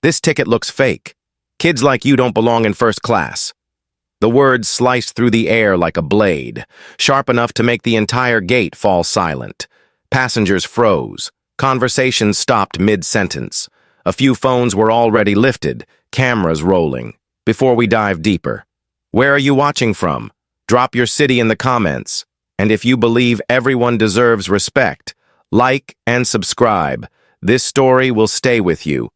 This ticket looks fake. Kids like you don't belong in first class." The words sliced through the air like a blade, sharp enough to make the entire gate fall silent. Passengers froze. Conversations stopped mid-sentence. A few phones were already lifted, cameras rolling. Before we dive deeper, where are you watching from? Drop your city in the comments. And if you believe everyone deserves respect, like and subscribe. This story will stay with you.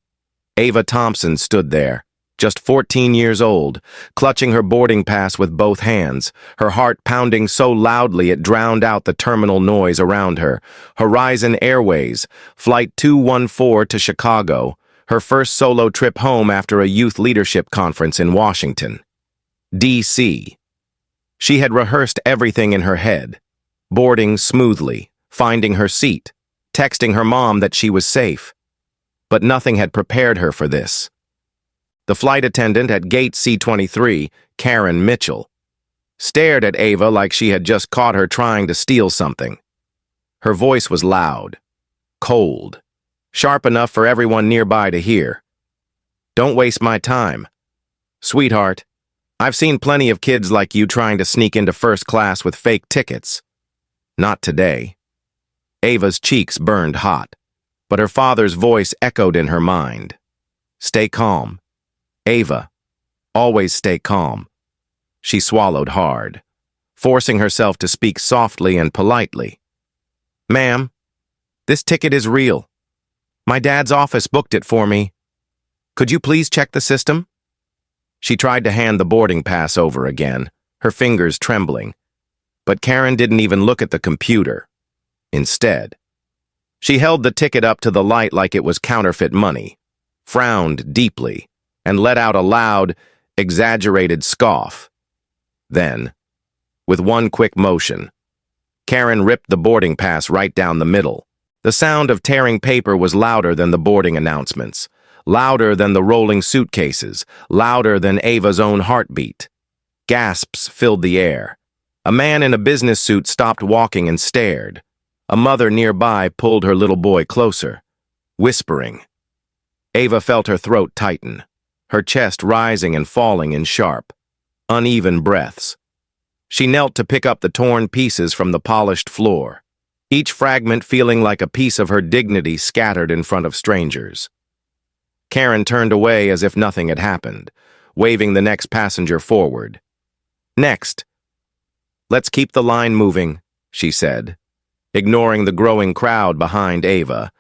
Ava Thompson stood there, just 14 years old, clutching her boarding pass with both hands, her heart pounding so loudly it drowned out the terminal noise around her. Horizon Airways, Flight 214 to Chicago, her first solo trip home after a youth leadership conference in Washington, D.C. She had rehearsed everything in her head, boarding smoothly, finding her seat, texting her mom that she was safe. But nothing had prepared her for this. The flight attendant at Gate C23, Karen Mitchell, stared at Ava like she had just caught her trying to steal something. Her voice was loud, cold, sharp enough for everyone nearby to hear. "Don't waste my time. Sweetheart, I've seen plenty of kids like you trying to sneak into first class with fake tickets. Not today." Ava's cheeks burned hot, but her father's voice echoed in her mind. "Stay calm. Ava, always stay calm." She swallowed hard, forcing herself to speak softly and politely. "Ma'am, this ticket is real. My dad's office booked it for me. Could you please check the system?" She tried to hand the boarding pass over again, her fingers trembling. But Karen didn't even look at the computer. Instead, she held the ticket up to the light like it was counterfeit money, frowned deeply, and let out a loud, exaggerated scoff. Then, with one quick motion, Karen ripped the boarding pass right down the middle. The sound of tearing paper was louder than the boarding announcements, louder than the rolling suitcases, louder than Ava's own heartbeat. Gasps filled the air. A man in a business suit stopped walking and stared. A mother nearby pulled her little boy closer, whispering. Ava felt her throat tighten, her chest rising and falling in sharp, uneven breaths. She knelt to pick up the torn pieces from the polished floor, each fragment feeling like a piece of her dignity scattered in front of strangers. Karen turned away as if nothing had happened, waving the next passenger forward. "Next. Let's keep the line moving," she said, ignoring the growing crowd behind Ava.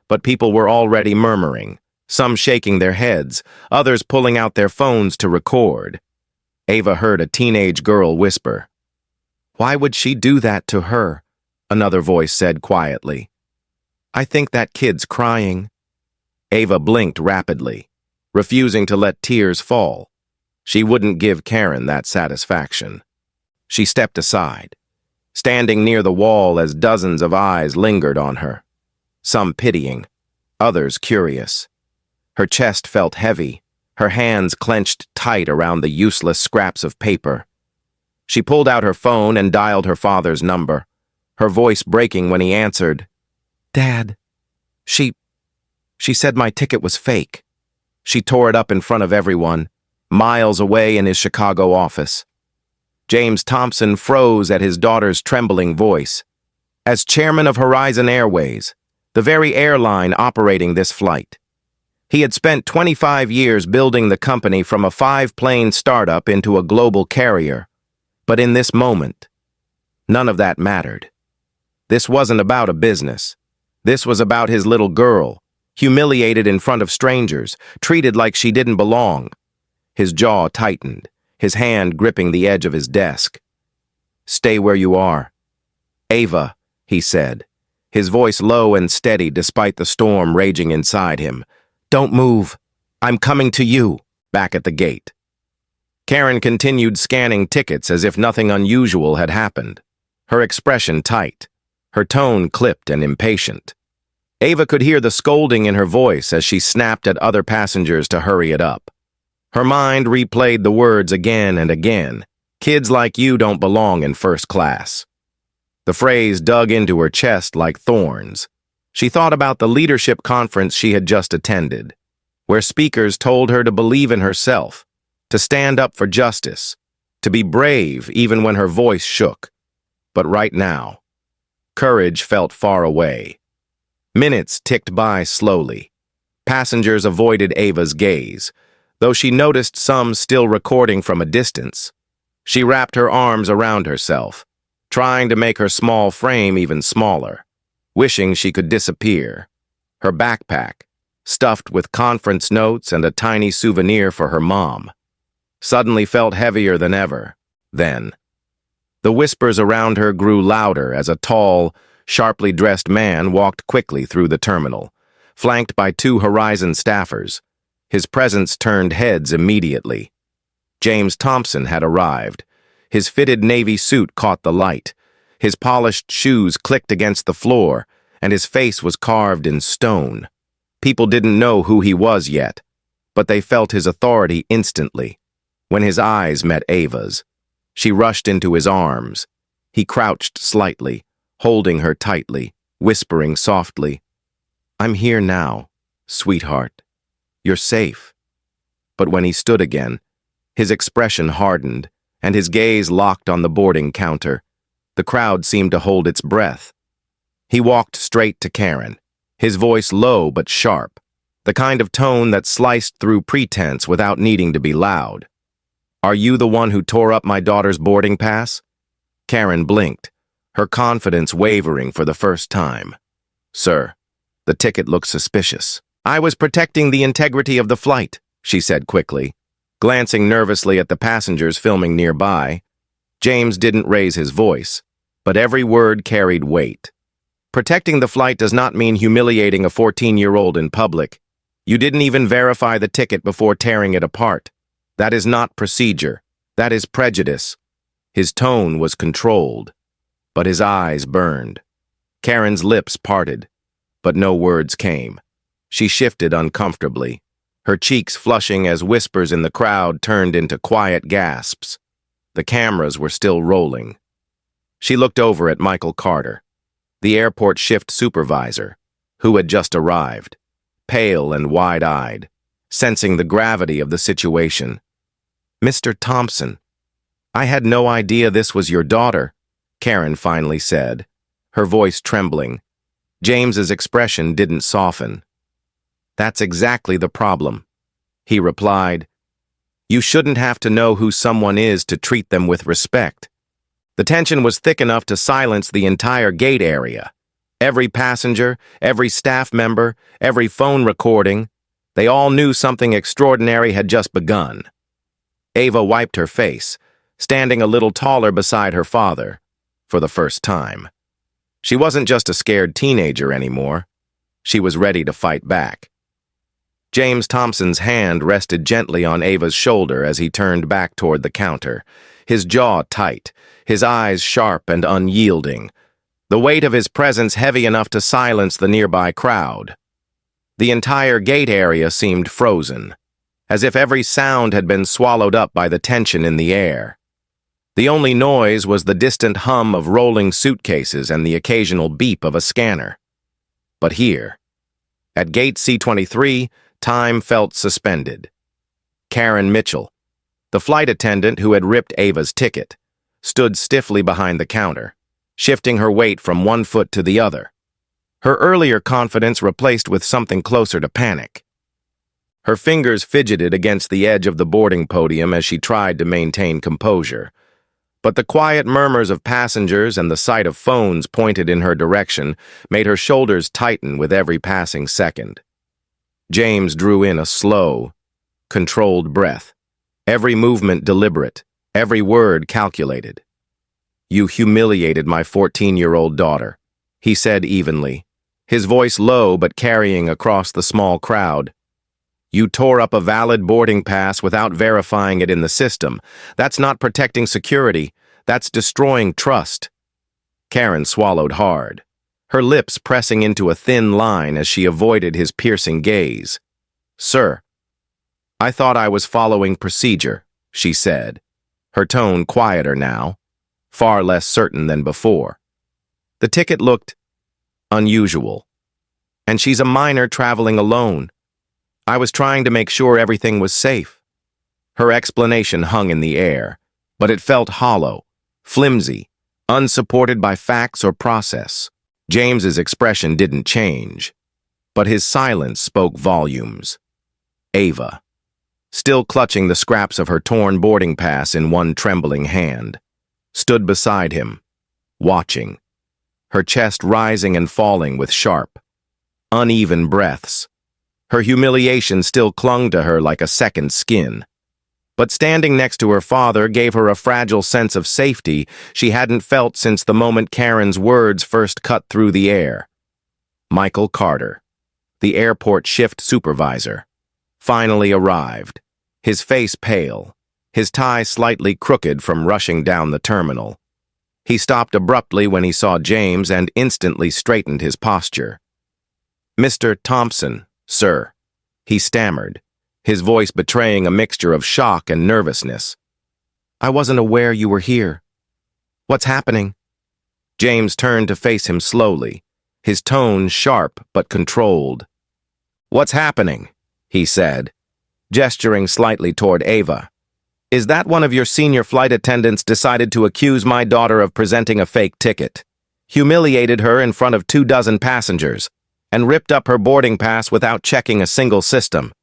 But people were already murmuring, some shaking their heads, others pulling out their phones to record. Ava heard a teenage girl whisper. "Why would she do that to her?" another voice said quietly. "I think that kid's crying." Ava blinked rapidly, refusing to let tears fall. She wouldn't give Karen that satisfaction. She stepped aside, standing near the wall as dozens of eyes lingered on her, some pitying, others curious. Her chest felt heavy, her hands clenched tight around the useless scraps of paper. She pulled out her phone and dialed her father's number, her voice breaking when he answered. "Dad, she said my ticket was fake." She tore it up in front of everyone, miles away in his Chicago office. James Thompson froze at his daughter's trembling voice. As chairman of Horizon Airways, the very airline operating this flight, he had spent 25 years building the company from a 5-plane startup into a global carrier. But in this moment, none of that mattered. This wasn't about a business. This was about his little girl, humiliated in front of strangers, treated like she didn't belong. His jaw tightened, his hand gripping the edge of his desk. "Stay where you are." "Ava," he said, his voice low and steady despite the storm raging inside him. "Don't move. I'm coming to you." Back at the gate, Karen continued scanning tickets as if nothing unusual had happened, her expression tight, her tone clipped and impatient. Ava could hear the scolding in her voice as she snapped at other passengers to hurry it up. Her mind replayed the words again and again. "Kids like you don't belong in first class." The phrase dug into her chest like thorns. She thought about the leadership conference she had just attended, where speakers told her to believe in herself, to stand up for justice, to be brave even when her voice shook. But right now, courage felt far away. Minutes ticked by slowly. Passengers avoided Ava's gaze, though she noticed some still recording from a distance. She wrapped her arms around herself, trying to make her small frame even smaller, wishing she could disappear. Her backpack, stuffed with conference notes and a tiny souvenir for her mom, suddenly felt heavier than ever. Then, the whispers around her grew louder as a tall, sharply dressed man walked quickly through the terminal, flanked by two Horizon staffers. His presence turned heads immediately. James Thompson had arrived. His fitted navy suit caught the light. His polished shoes clicked against the floor, and his face was carved in stone. People didn't know who he was yet, but they felt his authority instantly. When his eyes met Ava's, she rushed into his arms. He crouched slightly, holding her tightly, whispering softly, "I'm here now, sweetheart. You're safe." But when he stood again, his expression hardened, and his gaze locked on the boarding counter. The crowd seemed to hold its breath. He walked straight to Karen, his voice low but sharp, the kind of tone that sliced through pretense without needing to be loud. "Are you the one who tore up my daughter's boarding pass?" Karen blinked, her confidence wavering for the first time. "Sir, the ticket looks suspicious." "I was protecting the integrity of the flight," she said quickly, glancing nervously at the passengers filming nearby. James didn't raise his voice, but every word carried weight. "Protecting the flight does not mean humiliating a 14-year-old in public. You didn't even verify the ticket before tearing it apart. That is not procedure. That is prejudice." His tone was controlled, but his eyes burned. Karen's lips parted, but no words came. She shifted uncomfortably, her cheeks flushing as whispers in the crowd turned into quiet gasps. The cameras were still rolling. She looked over at Michael Carter, the airport shift supervisor, who had just arrived, pale and wide-eyed, sensing the gravity of the situation. "Mr. Thompson, I had no idea this was your daughter," Karen finally said, her voice trembling. James's expression didn't soften. "That's exactly the problem," he replied. "You shouldn't have to know who someone is to treat them with respect." The tension was thick enough to silence the entire gate area. Every passenger, every staff member, every phone recording, they all knew something extraordinary had just begun. Ava wiped her face, standing a little taller beside her father, for the first time. She wasn't just a scared teenager anymore. She was ready to fight back. James Thompson's hand rested gently on Ava's shoulder as he turned back toward the counter, his jaw tight, his eyes sharp and unyielding, the weight of his presence heavy enough to silence the nearby crowd. The entire gate area seemed frozen, as if every sound had been swallowed up by the tension in the air. The only noise was the distant hum of rolling suitcases and the occasional beep of a scanner. But here, at Gate C23, time felt suspended. Karen Mitchell, the flight attendant who had ripped Ava's ticket, stood stiffly behind the counter, shifting her weight from one foot to the other, her earlier confidence replaced with something closer to panic. Her fingers fidgeted against the edge of the boarding podium as she tried to maintain composure, but the quiet murmurs of passengers and the sight of phones pointed in her direction made her shoulders tighten with every passing second. James drew in a slow, controlled breath, every movement deliberate, every word calculated. "You humiliated my 14-year-old daughter," he said evenly, his voice low but carrying across the small crowd. "You tore up a valid boarding pass without verifying it in the system. That's not protecting security. That's destroying trust." Karen swallowed hard, her lips pressing into a thin line as she avoided his piercing gaze. "Sir, I thought I was following procedure," she said, her tone quieter now, far less certain than before. "The ticket looked unusual, and she's a minor traveling alone. I was trying to make sure everything was safe. Her explanation hung in the air, but it felt hollow, flimsy, unsupported by facts or process. James's expression didn't change, but his silence spoke volumes. Ava, still clutching the scraps of her torn boarding pass in one trembling hand, stood beside him, watching, her chest rising and falling with sharp, uneven breaths. Her humiliation still clung to her like a second skin. But standing next to her father gave her a fragile sense of safety she hadn't felt since the moment Karen's words first cut through the air. Michael Carter, the airport shift supervisor, finally arrived, his face pale, his tie slightly crooked from rushing down the terminal. He stopped abruptly when he saw James and instantly straightened his posture. "Mr. Thompson, sir," he stammered, his voice betraying a mixture of shock and nervousness. "I wasn't aware you were here. What's happening?" James turned to face him slowly, his tone sharp but controlled. "What's happening?" he said, gesturing slightly toward Ava. "Is that one of your senior flight attendants decided to accuse my daughter of presenting a fake ticket, humiliated her in front of 24 passengers, and ripped up her boarding pass without checking a single system?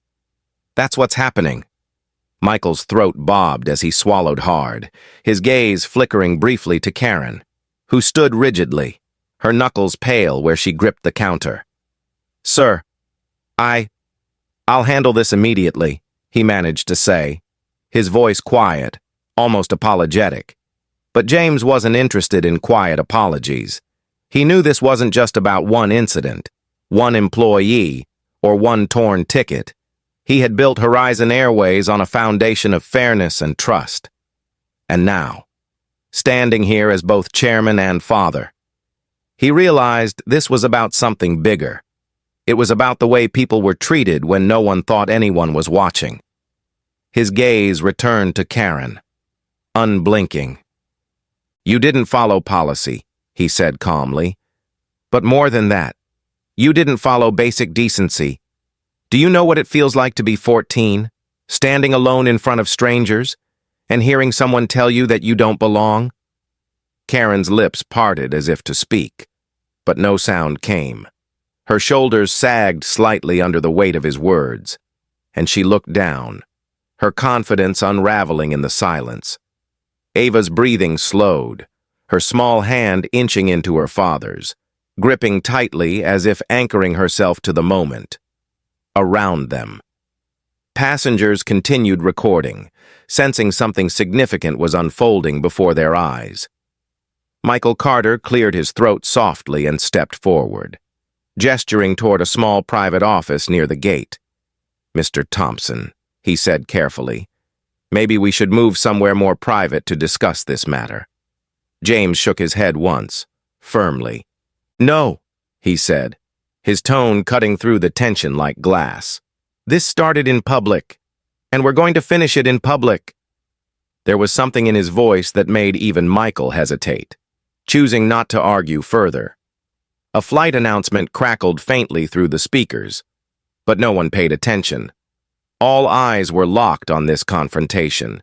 That's what's happening." Michael's throat bobbed as he swallowed hard, his gaze flickering briefly to Karen, who stood rigidly, her knuckles pale where she gripped the counter. "Sir, I'll handle this immediately," he managed to say, his voice quiet, almost apologetic. But James wasn't interested in quiet apologies. He knew this wasn't just about one incident, one employee, or one torn ticket. He had built Horizon Airways on a foundation of fairness and trust. And now, standing here as both chairman and father, he realized this was about something bigger. It was about the way people were treated when no one thought anyone was watching. His gaze returned to Karen, unblinking. "You didn't follow policy," he said calmly. "But more than that, you didn't follow basic decency. Do you know what it feels like to be 14, standing alone in front of strangers, and hearing someone tell you that you don't belong?" Karen's lips parted as if to speak, but no sound came. Her shoulders sagged slightly under the weight of his words, and she looked down, her confidence unraveling in the silence. Ava's breathing slowed, her small hand inching into her father's, gripping tightly as if anchoring herself to the moment. Around them, passengers continued recording, sensing something significant was unfolding before their eyes. Michael Carter cleared his throat softly and stepped forward, gesturing toward a small private office near the gate. "Mr. Thompson," he said carefully, "maybe we should move somewhere more private to discuss this matter." James shook his head once, firmly. "No," he said, his tone cutting through the tension like glass. "This started in public, and we're going to finish it in public." There was something in his voice that made even Michael hesitate, choosing not to argue further. A flight announcement crackled faintly through the speakers, but no one paid attention. All eyes were locked on this confrontation.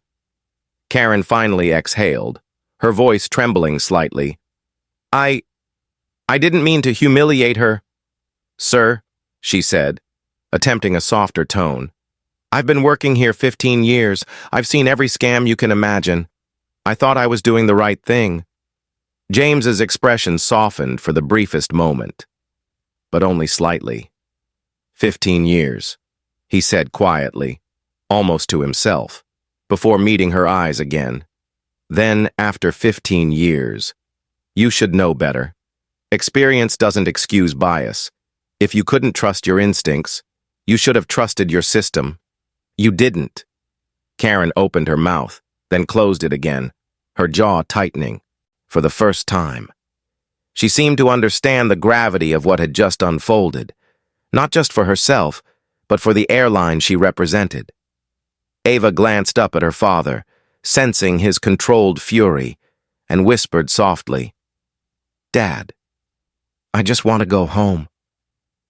Karen finally exhaled, her voice trembling slightly. I didn't mean to humiliate her." "Sir," she said, attempting a softer tone, "I've been working here 15 years. I've seen every scam you can imagine. I thought I was doing the right thing." James's expression softened for the briefest moment, but only slightly. 15 years, he said quietly, almost to himself, before meeting her eyes again. Then, after 15 years, you should know better. Experience doesn't excuse bias. If you couldn't trust your instincts, you should have trusted your system. You didn't. Karen opened her mouth, then closed it again, her jaw tightening, for the first time. She seemed to understand the gravity of what had just unfolded, not just for herself, but for the airline she represented. Ava glanced up at her father, sensing his controlled fury, and whispered softly, "Dad, I just want to go home."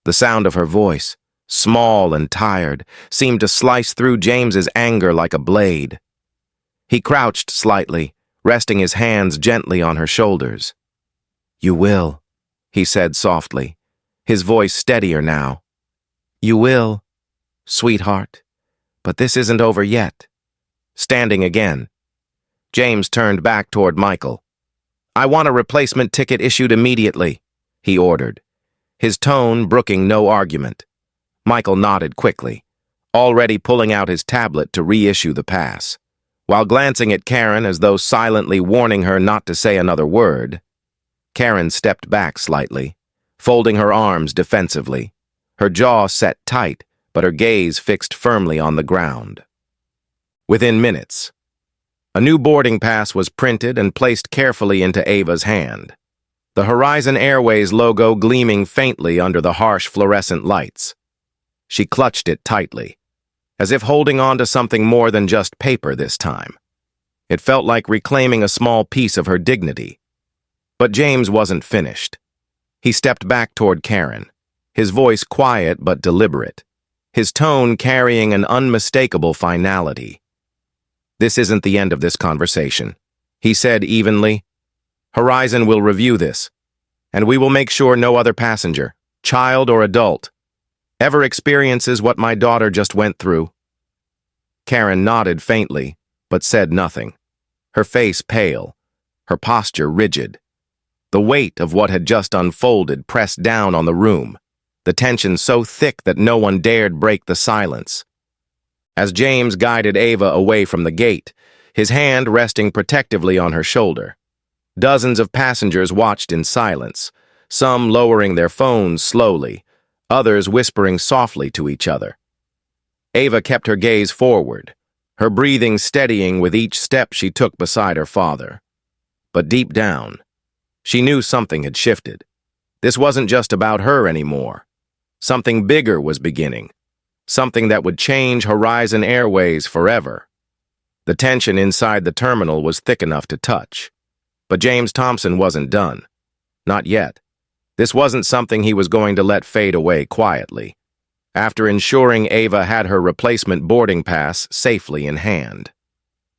The sound of her voice, small and tired, seemed to slice through James's anger like a blade. He crouched slightly, resting his hands gently on her shoulders. "You will," he said softly, his voice steadier now. "You will, sweetheart, but this isn't over yet." Standing again, James turned back toward Michael. "I want a replacement ticket issued immediately," he ordered, his tone brooking no argument. Michael nodded quickly, already pulling out his tablet to reissue the pass. While glancing at Karen as though silently warning her not to say another word, Karen stepped back slightly, folding her arms defensively, her jaw set tight, but her gaze fixed firmly on the ground. Within minutes, a new boarding pass was printed and placed carefully into Ava's hand, the Horizon Airways logo gleaming faintly under the harsh fluorescent lights. She clutched it tightly, as if holding on to something more than just paper this time. It felt like reclaiming a small piece of her dignity. But James wasn't finished. He stepped back toward Karen, his voice quiet but deliberate, his tone carrying an unmistakable finality. "This isn't the end of this conversation," he said evenly. "Horizon will review this, and we will make sure no other passenger, child or adult, ever experiences what my daughter just went through." Karen nodded faintly, but said nothing, her face pale, her posture rigid. The weight of what had just unfolded pressed down on the room, the tension so thick that no one dared break the silence. As James guided Ava away from the gate, his hand resting protectively on her shoulder, dozens of passengers watched in silence, some lowering their phones slowly, others whispering softly to each other. Ava kept her gaze forward, her breathing steadying with each step she took beside her father. But deep down, she knew something had shifted. This wasn't just about her anymore. Something bigger was beginning, something that would change Horizon Airways forever. The tension inside the terminal was thick enough to touch. But James Thompson wasn't done. Not yet. This wasn't something he was going to let fade away quietly, after ensuring Ava had her replacement boarding pass safely in hand.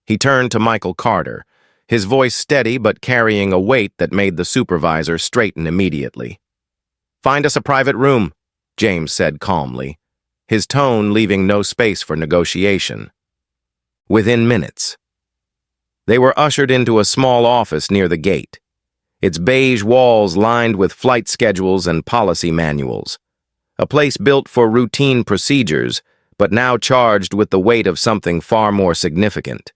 He turned to Michael Carter, his voice steady but carrying a weight that made the supervisor straighten immediately. "Find us a private room," James said calmly, his tone leaving no space for negotiation. Within minutes, they were ushered into a small office near the gate, its beige walls lined with flight schedules and policy manuals, a place built for routine procedures, but now charged with the weight of something far more significant.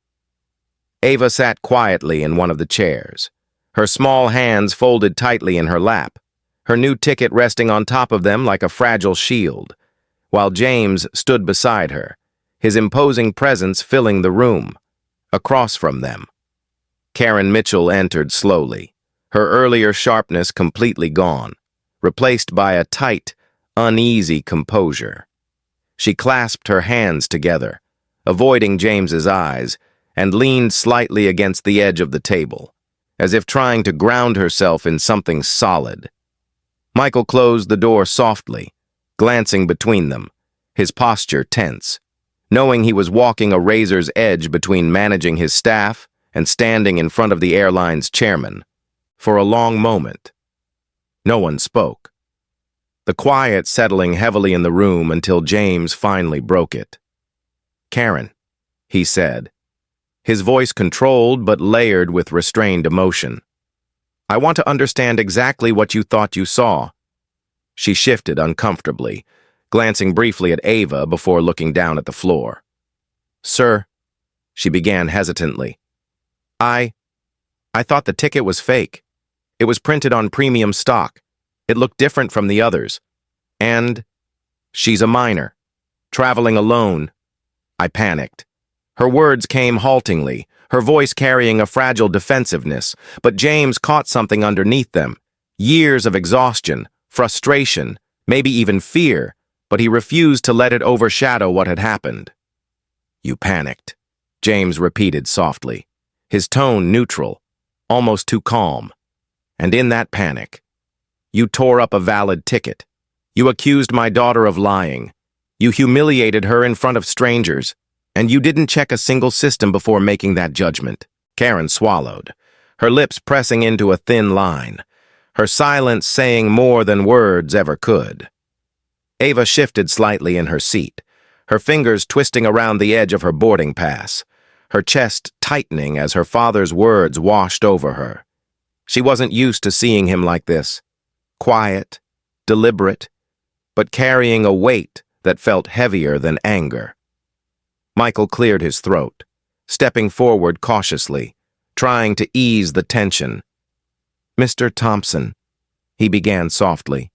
Ava sat quietly in one of the chairs, her small hands folded tightly in her lap, her new ticket resting on top of them like a fragile shield, while James stood beside her, his imposing presence filling the room. Across from them, Karen Mitchell entered slowly, her earlier sharpness completely gone, replaced by a tight, uneasy composure. She clasped her hands together, avoiding James's eyes, and leaned slightly against the edge of the table, as if trying to ground herself in something solid. Michael closed the door softly, glancing between them, his posture tense, knowing he was walking a razor's edge between managing his staff and standing in front of the airline's chairman. For a long moment, no one spoke, the quiet settling heavily in the room until James finally broke it. "Karen," he said, his voice controlled but layered with restrained emotion. "I want to understand exactly what you thought you saw." She shifted uncomfortably, glancing briefly at Ava before looking down at the floor. "Sir," she began hesitantly, I thought the ticket was fake. It was printed on premium stock. It looked different from the others. And she's a minor, traveling alone." I panicked. Her words came haltingly, her voice carrying a fragile defensiveness, but James caught something underneath them. Years of exhaustion, frustration, maybe even fear, but he refused to let it overshadow what had happened. "You panicked," James repeated softly, his tone neutral, almost too calm. "And in that panic, you tore up a valid ticket. You accused my daughter of lying. You humiliated her in front of strangers, and you didn't check a single system before making that judgment. Karen swallowed, her lips pressing into a thin line, her silence saying more than words ever could. Ava shifted slightly in her seat, her fingers twisting around the edge of her boarding pass, her chest tightening as her father's words washed over her. She wasn't used to seeing him like this, quiet, deliberate, but carrying a weight that felt heavier than anger. Michael cleared his throat, stepping forward cautiously, trying to ease the tension. "Mr. Thompson," he began softly,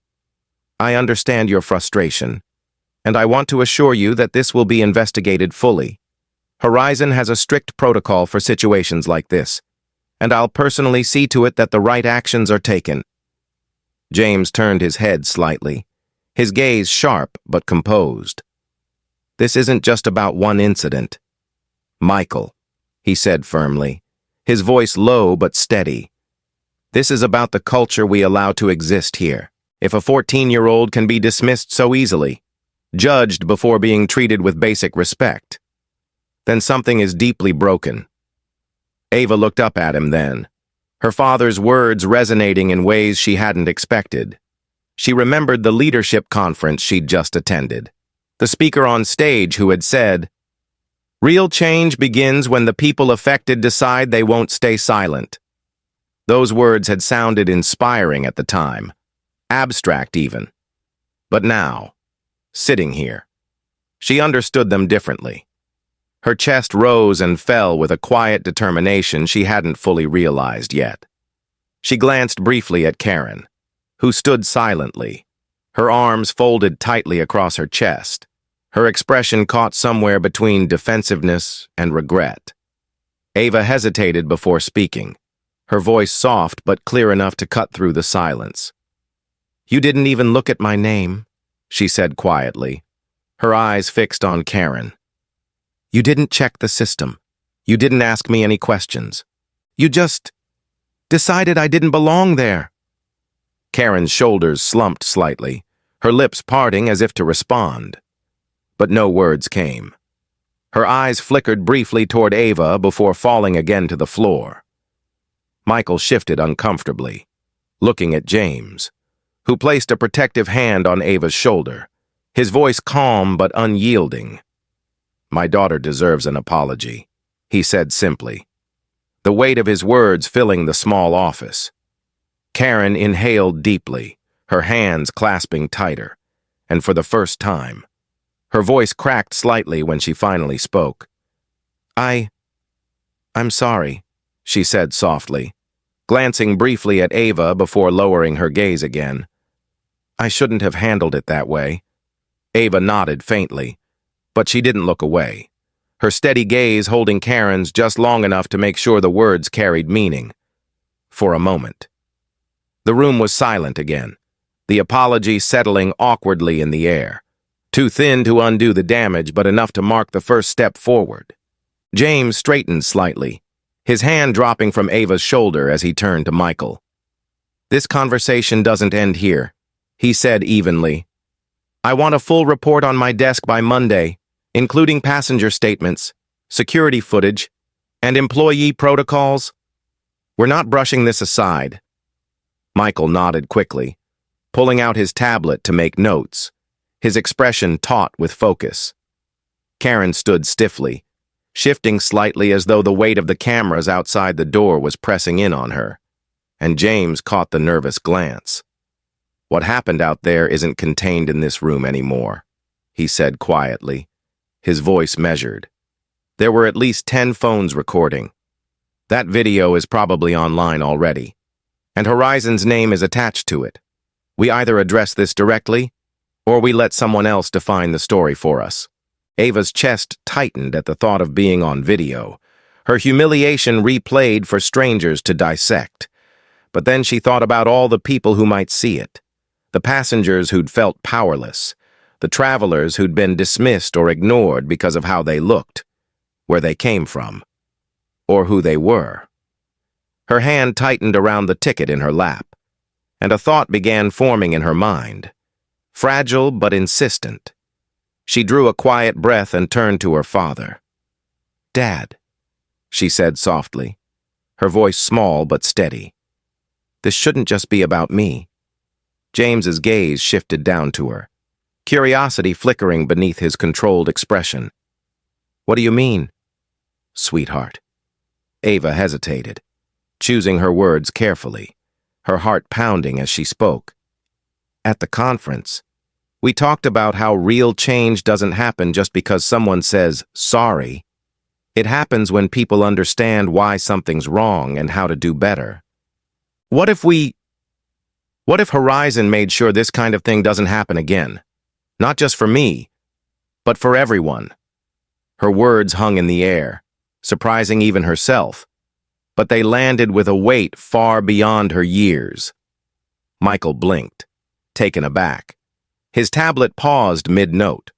"I understand your frustration, and I want to assure you that this will be investigated fully. Horizon has a strict protocol for situations like this, and I'll personally see to it that the right actions are taken." James turned his head slightly, his gaze sharp but composed. "This isn't just about one incident, Michael," he said firmly, his voice low but steady. "This is about the culture we allow to exist here. If a 14-year-old can be dismissed so easily, judged before being treated with basic respect, then something is deeply broken." Ava looked up at him then, her father's words resonating in ways she hadn't expected. She remembered the leadership conference she'd just attended, the speaker on stage who had said, "Real change begins when the people affected decide they won't stay silent." Those words had sounded inspiring at the time, abstract even. But now, sitting here, she understood them differently. Her chest rose and fell with a quiet determination she hadn't fully realized yet. She glanced briefly at Karen, who stood silently, her arms folded tightly across her chest, her expression caught somewhere between defensiveness and regret. Ava hesitated before speaking, her voice soft but clear enough to cut through the silence. "You didn't even look at my name," she said quietly, her eyes fixed on Karen. "You didn't check the system. You didn't ask me any questions. You just decided I didn't belong there." Karen's shoulders slumped slightly, her lips parting as if to respond. But no words came. Her eyes flickered briefly toward Ava before falling again to the floor. Michael shifted uncomfortably, looking at James, who placed a protective hand on Ava's shoulder, his voice calm but unyielding. "My daughter deserves an apology," he said simply, the weight of his words filling the small office. Karen inhaled deeply, her hands clasping tighter, and for the first time, her voice cracked slightly when she finally spoke. I'm sorry," she said softly, glancing briefly at Ava before lowering her gaze again. "I shouldn't have handled it that way." Ava nodded faintly, but she didn't look away, her steady gaze holding Karen's just long enough to make sure the words carried meaning. For a moment. The room was silent again, the apology settling awkwardly in the air, too thin to undo the damage but enough to mark the first step forward. James straightened slightly, his hand dropping from Ava's shoulder as he turned to Michael. "This conversation doesn't end here," he said evenly. "I want a full report on my desk by Monday, including passenger statements, security footage, and employee protocols. We're not brushing this aside." Michael nodded quickly, pulling out his tablet to make notes, his expression taut with focus. Karen stood stiffly, shifting slightly as though the weight of the cameras outside the door was pressing in on her, and James caught the nervous glance. "What happened out there isn't contained in this room anymore," he said quietly, his voice measured. "There were at least 10 phones recording. That video is probably online already, and Horizon's name is attached to it. We either address this directly, or we let someone else define the story for us." Ava's chest tightened at the thought of being on video, her humiliation replayed for strangers to dissect. But then she thought about all the people who might see it, the passengers who'd felt powerless, the travelers who'd been dismissed or ignored because of how they looked, where they came from, or who they were. Her hand tightened around the ticket in her lap, and a thought began forming in her mind, fragile but insistent. She drew a quiet breath and turned to her father. "Dad," she said softly, her voice small but steady. "This shouldn't just be about me." James's gaze shifted down to her, curiosity flickering beneath his controlled expression. "What do you mean, sweetheart?" Ava hesitated, choosing her words carefully, her heart pounding as she spoke. "At the conference, we talked about how real change doesn't happen just because someone says sorry. It happens when people understand why something's wrong and how to do better. What if Horizon made sure this kind of thing doesn't happen again? Not just for me, but for everyone." Her words hung in the air, surprising even herself, but they landed with a weight far beyond her years. Michael blinked, taken aback. His tablet paused mid-note,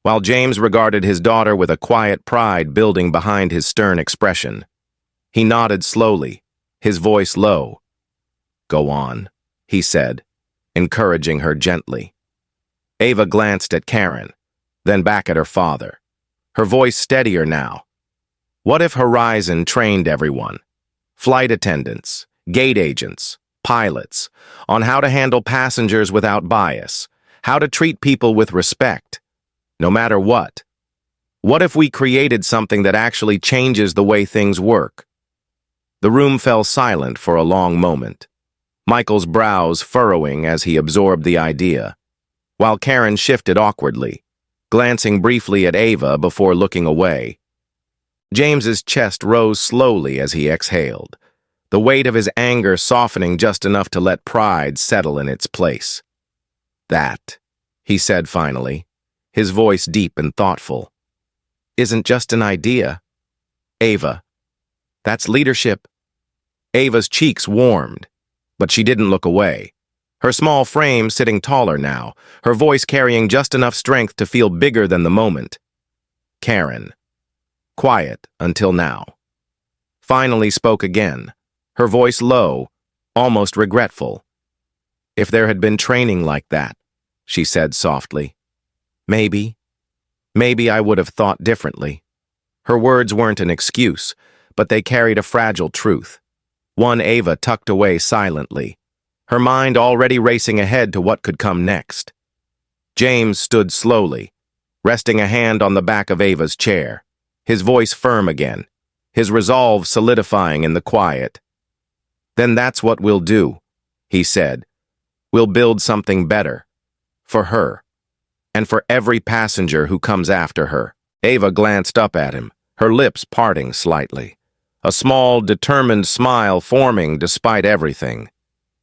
while James regarded his daughter with a quiet pride building behind his stern expression. He nodded slowly, his voice low. "Go on," he said, encouraging her gently. Ava glanced at Karen, then back at her father, her voice steadier now. What if Horizon trained everyone, flight attendants, gate agents, pilots, on how to handle passengers without bias, how to treat people with respect, no matter what? What if we created something that actually changes the way things work? The room fell silent for a long moment, Michael's brows furrowing as he absorbed the idea, while Karen shifted awkwardly, glancing briefly at Ava before looking away. James's chest rose slowly as he exhaled, the weight of his anger softening just enough to let pride settle in its place. "That," he said finally, his voice deep and thoughtful, "isn't just an idea. Ava, that's leadership." Ava's cheeks warmed, but she didn't look away, her small frame sitting taller now, her voice carrying just enough strength to feel bigger than the moment. Karen, quiet until now, finally spoke again, her voice low, almost regretful. "If there had been training like that," she said softly, maybe I would have thought differently." Her words weren't an excuse, but they carried a fragile truth, one Ava tucked away silently, her mind already racing ahead to what could come next. James stood slowly, resting a hand on the back of Ava's chair, his voice firm again, his resolve solidifying in the quiet. "Then that's what we'll do," he said. "We'll build something better. For her. And for every passenger who comes after her." Ava glanced up at him, her lips parting slightly, a small, determined smile forming despite everything.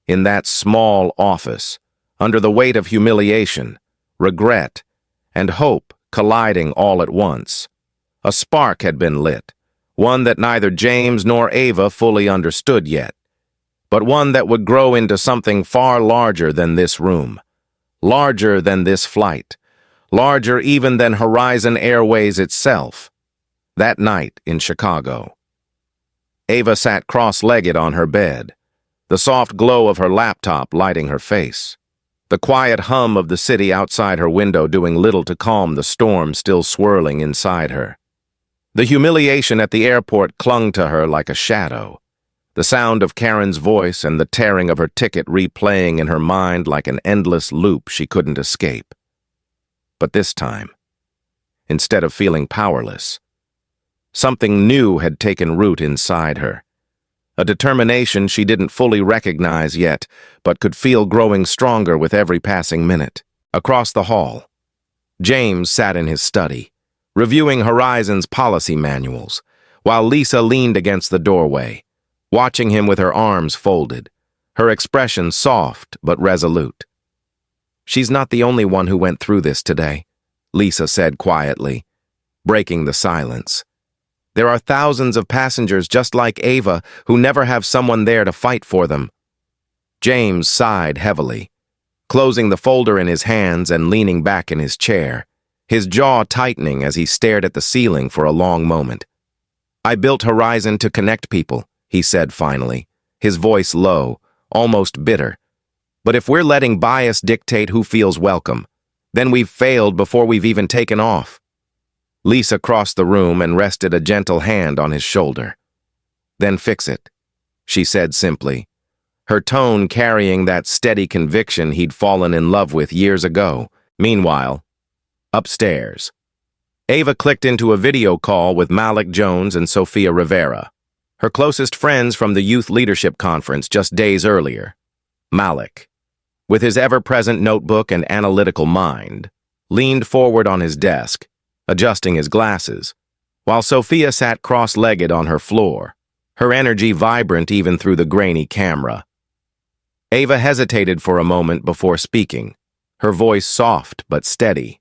In that small office, under the weight of humiliation, regret, and hope colliding all at once, a spark had been lit, one that neither James nor Ava fully understood yet, but one that would grow into something far larger than this room, larger than this flight, larger even than Horizon Airways itself. That night in Chicago, Ava sat cross-legged on her bed, the soft glow of her laptop lighting her face, the quiet hum of the city outside her window doing little to calm the storm still swirling inside her. The humiliation at the airport clung to her like a shadow, the sound of Karen's voice and the tearing of her ticket replaying in her mind like an endless loop she couldn't escape. But this time, instead of feeling powerless, something new had taken root inside her, a determination she didn't fully recognize yet, but could feel growing stronger with every passing minute. Across the hall, James sat in his study, reviewing Horizon's policy manuals, while Lisa leaned against the doorway, watching him with her arms folded, her expression soft but resolute. "She's not the only one who went through this today," Lisa said quietly, breaking the silence. "There are thousands of passengers just like Ava who never have someone there to fight for them." James sighed heavily, closing the folder in his hands and leaning back in his chair, his jaw tightening as he stared at the ceiling for a long moment. "I built Horizon to connect people," he said finally, his voice low, almost bitter. "But if we're letting bias dictate who feels welcome, Then we've failed before we've even taken off. Lisa crossed the room and rested a gentle hand on his shoulder. Then fix it, she said simply, her tone carrying that steady conviction he'd fallen in love with years ago. Meanwhile, upstairs, Ava clicked into a video call with Malik Jones and Sophia Rivera, her closest friends from the Youth Leadership Conference just days earlier. Malik, with his ever-present notebook and analytical mind, leaned forward on his desk, adjusting his glasses, while Sophia sat cross-legged on her floor, her energy vibrant even through the grainy camera. Ava hesitated for a moment before speaking, her voice soft but steady.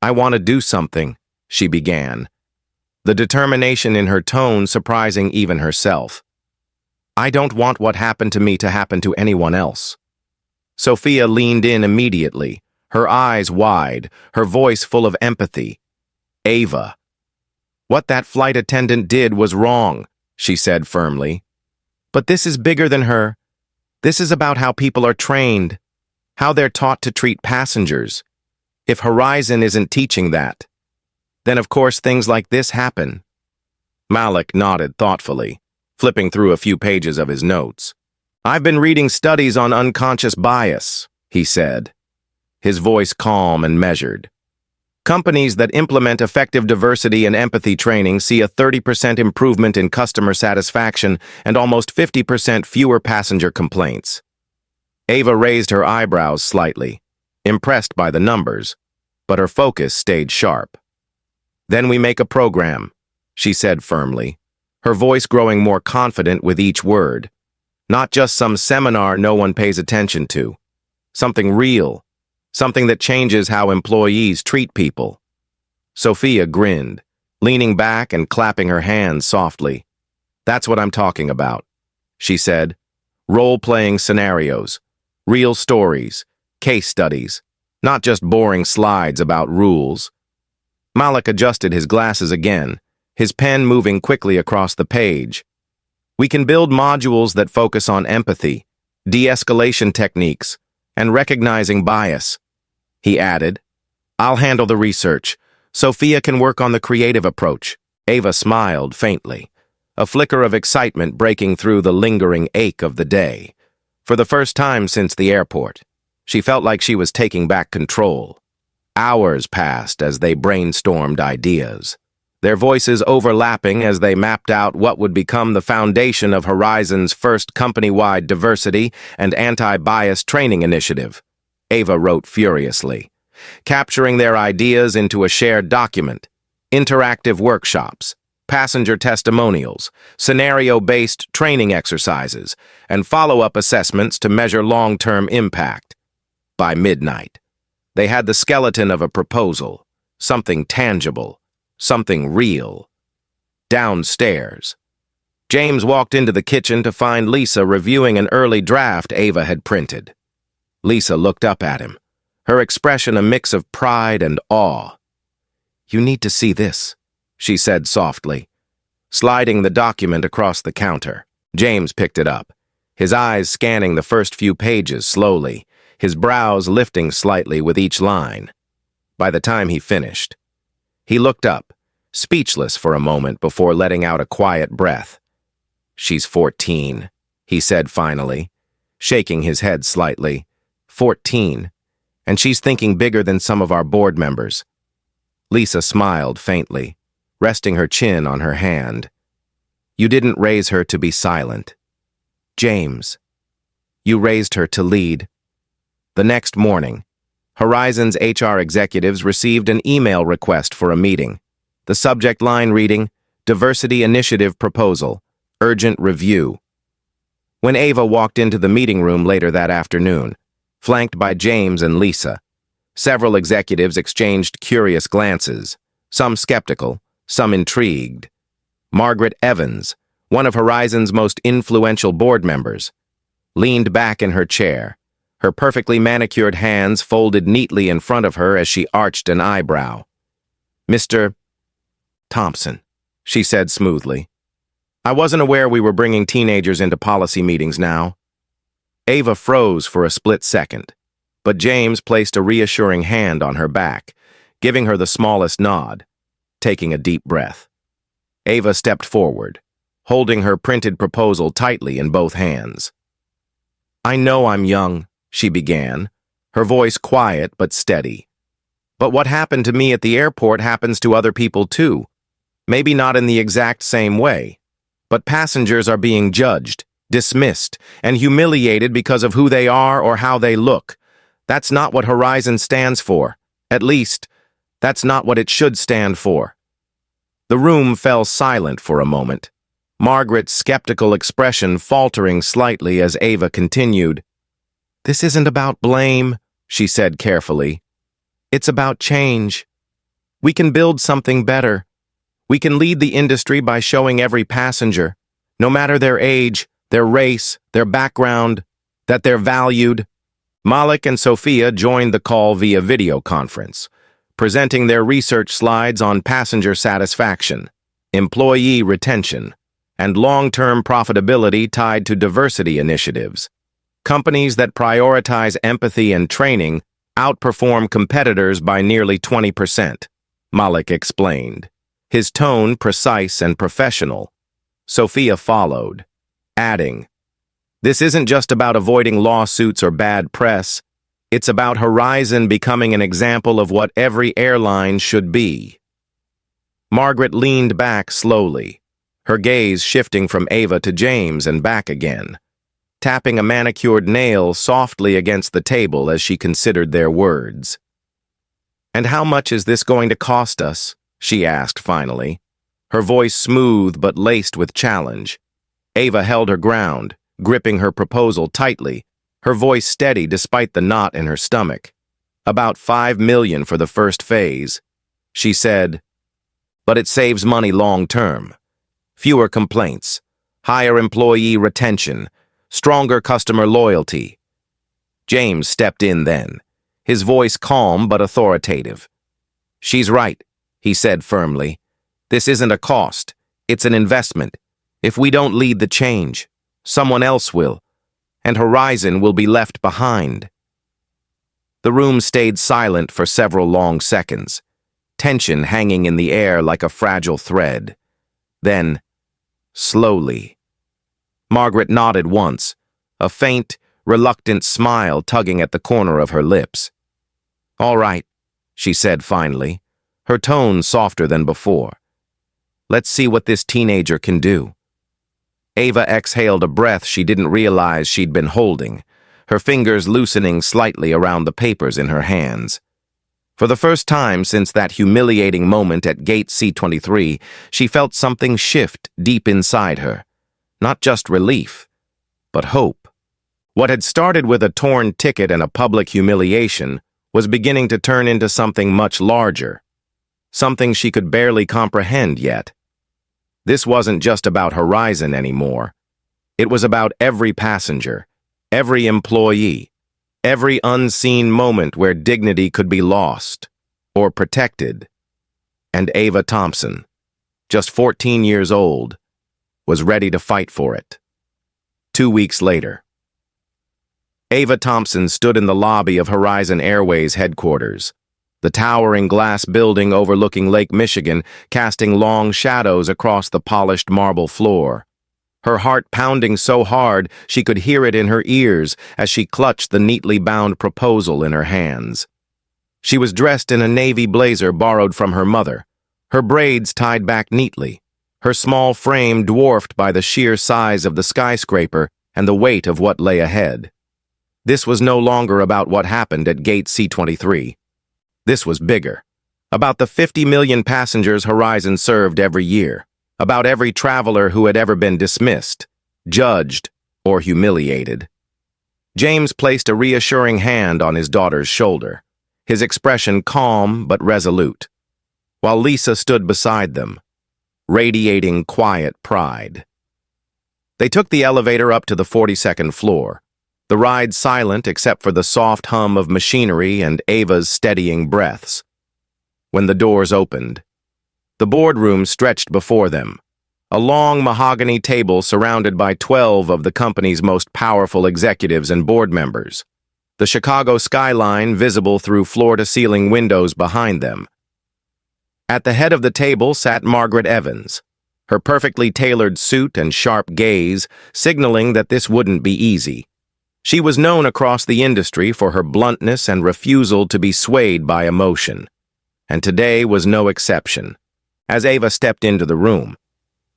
"I want to do something," she began, the determination in her tone surprising even herself. "I don't want what happened to me to happen to anyone else." Sophia leaned in immediately, her eyes wide, her voice full of empathy. "Ava, what that flight attendant did was wrong," she said firmly. "But this is bigger than her. This is about how people are trained, how they're taught to treat passengers. If Horizon isn't teaching that, then of course things like this happen." Malik nodded thoughtfully, flipping through a few pages of his notes. "I've been reading studies on unconscious bias," he said, his voice calm and measured. "Companies that implement effective diversity and empathy training see a 30% improvement in customer satisfaction and almost 50% fewer passenger complaints." Ava raised her eyebrows slightly, impressed by the numbers, but her focus stayed sharp. "Then we make a program," she said firmly, her voice growing more confident with each word. "Not just some seminar no one pays attention to. Something real. Something that changes how employees treat people." Sophia grinned, leaning back and clapping her hands softly. "That's what I'm talking about," she said. "Role-playing scenarios, real stories, case studies, not just boring slides about rules." Malik adjusted his glasses again, his pen moving quickly across the page. "We can build modules that focus on empathy, de-escalation techniques, and recognizing bias," he added. "I'll handle the research. Sophia can work on the creative approach." Ava smiled faintly, a flicker of excitement breaking through the lingering ache of the day. For the first time since the airport, she felt like she was taking back control. Hours passed as they brainstormed ideas, their voices overlapping as they mapped out what would become the foundation of Horizon's first company-wide diversity and anti-bias training initiative. Ava wrote furiously, capturing their ideas into a shared document, interactive workshops, passenger testimonials, scenario-based training exercises, and follow-up assessments to measure long-term impact. By midnight, they had the skeleton of a proposal, something tangible, something real. Downstairs, James walked into the kitchen to find Lisa reviewing an early draft Ava had printed. Lisa looked up at him, her expression a mix of pride and awe. "You need to see this," she said softly, sliding the document across the counter. James picked it up, his eyes scanning the first few pages slowly, his brows lifting slightly with each line. By the time he finished, he looked up, speechless for a moment before letting out a quiet breath. "She's 14, he said finally, shaking his head slightly. 14, and she's thinking bigger than some of our board members." Lisa smiled faintly, resting her chin on her hand. "You didn't raise her to be silent, James. You raised her to lead." The next morning, Horizon's HR executives received an email request for a meeting, the subject line reading, "Diversity Initiative Proposal, Urgent Review." When Ava walked into the meeting room later that afternoon, flanked by James and Lisa, several executives exchanged curious glances, some skeptical, some intrigued. Margaret Evans, one of Horizon's most influential board members, leaned back in her chair, her perfectly manicured hands folded neatly in front of her as she arched an eyebrow. "Mr. Thompson," she said smoothly. "I wasn't aware we were bringing teenagers into policy meetings now." Ava froze for a split second, but James placed a reassuring hand on her back, giving her the smallest nod, taking a deep breath. Ava stepped forward, holding her printed proposal tightly in both hands. "I know I'm young," she began, her voice quiet but steady. "But what happened to me at the airport happens to other people too. Maybe not in the exact same way, but passengers are being judged, dismissed, and humiliated because of who they are or how they look. That's not what Horizon stands for. At least, that's not what it should stand for." The room fell silent for a moment, Margaret's skeptical expression faltering slightly as Ava continued. "This isn't about blame," she said carefully. "It's about change. We can build something better. We can lead the industry by showing every passenger, no matter their age, their race, their background, that they're valued." Malik and Sophia joined the call via video conference, presenting their research slides on passenger satisfaction, employee retention, and long-term profitability tied to diversity initiatives. Companies that prioritize empathy and training outperform competitors by nearly 20%, Malik explained, his tone precise and professional. Sophia followed, adding, "This isn't just about avoiding lawsuits or bad press. It's about Horizon becoming an example of what every airline should be." Margaret leaned back slowly, her gaze shifting from Ava to James and back again, tapping a manicured nail softly against the table as she considered their words. "And how much is this going to cost us?" she asked finally, her voice smooth but laced with challenge. Ava held her ground, gripping her proposal tightly, her voice steady despite the knot in her stomach. "About $5 million for the first phase," she said. "But it saves money long-term. Fewer complaints, higher employee retention, stronger customer loyalty." James stepped in then, his voice calm but authoritative. "She's right," he said firmly. "This isn't a cost, it's an investment. If we don't lead the change, someone else will, and Horizon will be left behind." The room stayed silent for several long seconds, tension hanging in the air like a fragile thread. Then, slowly, Margaret nodded once, a faint, reluctant smile tugging at the corner of her lips. "All right," she said finally, her tone softer than before. "Let's see what this teenager can do." Ava exhaled a breath she didn't realize she'd been holding, her fingers loosening slightly around the papers in her hands. For the first time since that humiliating moment at Gate C23, she felt something shift deep inside her. Not just relief, but hope. What had started with a torn ticket and a public humiliation was beginning to turn into something much larger, something she could barely comprehend yet. This wasn't just about Horizon anymore. It was about every passenger, every employee, every unseen moment where dignity could be lost or protected. And Ava Thompson, just 14 years old, was ready to fight for it. 2 weeks later, Ava Thompson stood in the lobby of Horizon Airways headquarters, the towering glass building overlooking Lake Michigan casting long shadows across the polished marble floor. Her heart pounding so hard she could hear it in her ears as she clutched the neatly bound proposal in her hands. She was dressed in a navy blazer borrowed from her mother, her braids tied back neatly, her small frame dwarfed by the sheer size of the skyscraper and the weight of what lay ahead. This was no longer about what happened at Gate C23. This was bigger, about the 50 million passengers Horizon served every year, about every traveler who had ever been dismissed, judged, or humiliated. James placed a reassuring hand on his daughter's shoulder, his expression calm but resolute, while Lisa stood beside them, radiating quiet pride. They took the elevator up to the 42nd floor, the ride silent except for the soft hum of machinery and Ava's steadying breaths. When the doors opened, the boardroom stretched before them, a long mahogany table surrounded by 12 of the company's most powerful executives and board members. the Chicago skyline visible through floor-to-ceiling windows behind them. At the head of the table sat Margaret Evans, her perfectly tailored suit and sharp gaze signaling that this wouldn't be easy. She was known across the industry for her bluntness and refusal to be swayed by emotion, and today was no exception. As Ava stepped into the room,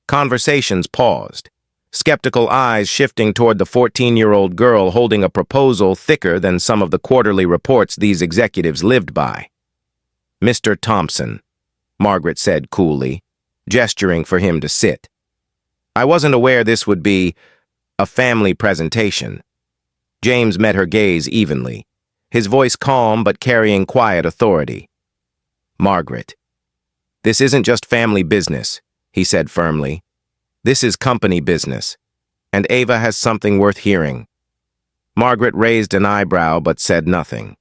conversations paused, skeptical eyes shifting toward the 14-year-old girl holding a proposal thicker than some of the quarterly reports these executives lived by. "Mr. Thompson," Margaret said coolly, gesturing for him to sit. "I wasn't aware this would be a family presentation." James met her gaze evenly, his voice calm but carrying quiet authority. "Margaret, this isn't just family business," he said firmly. "This is company business, and Ava has something worth hearing." Margaret raised an eyebrow but said nothing,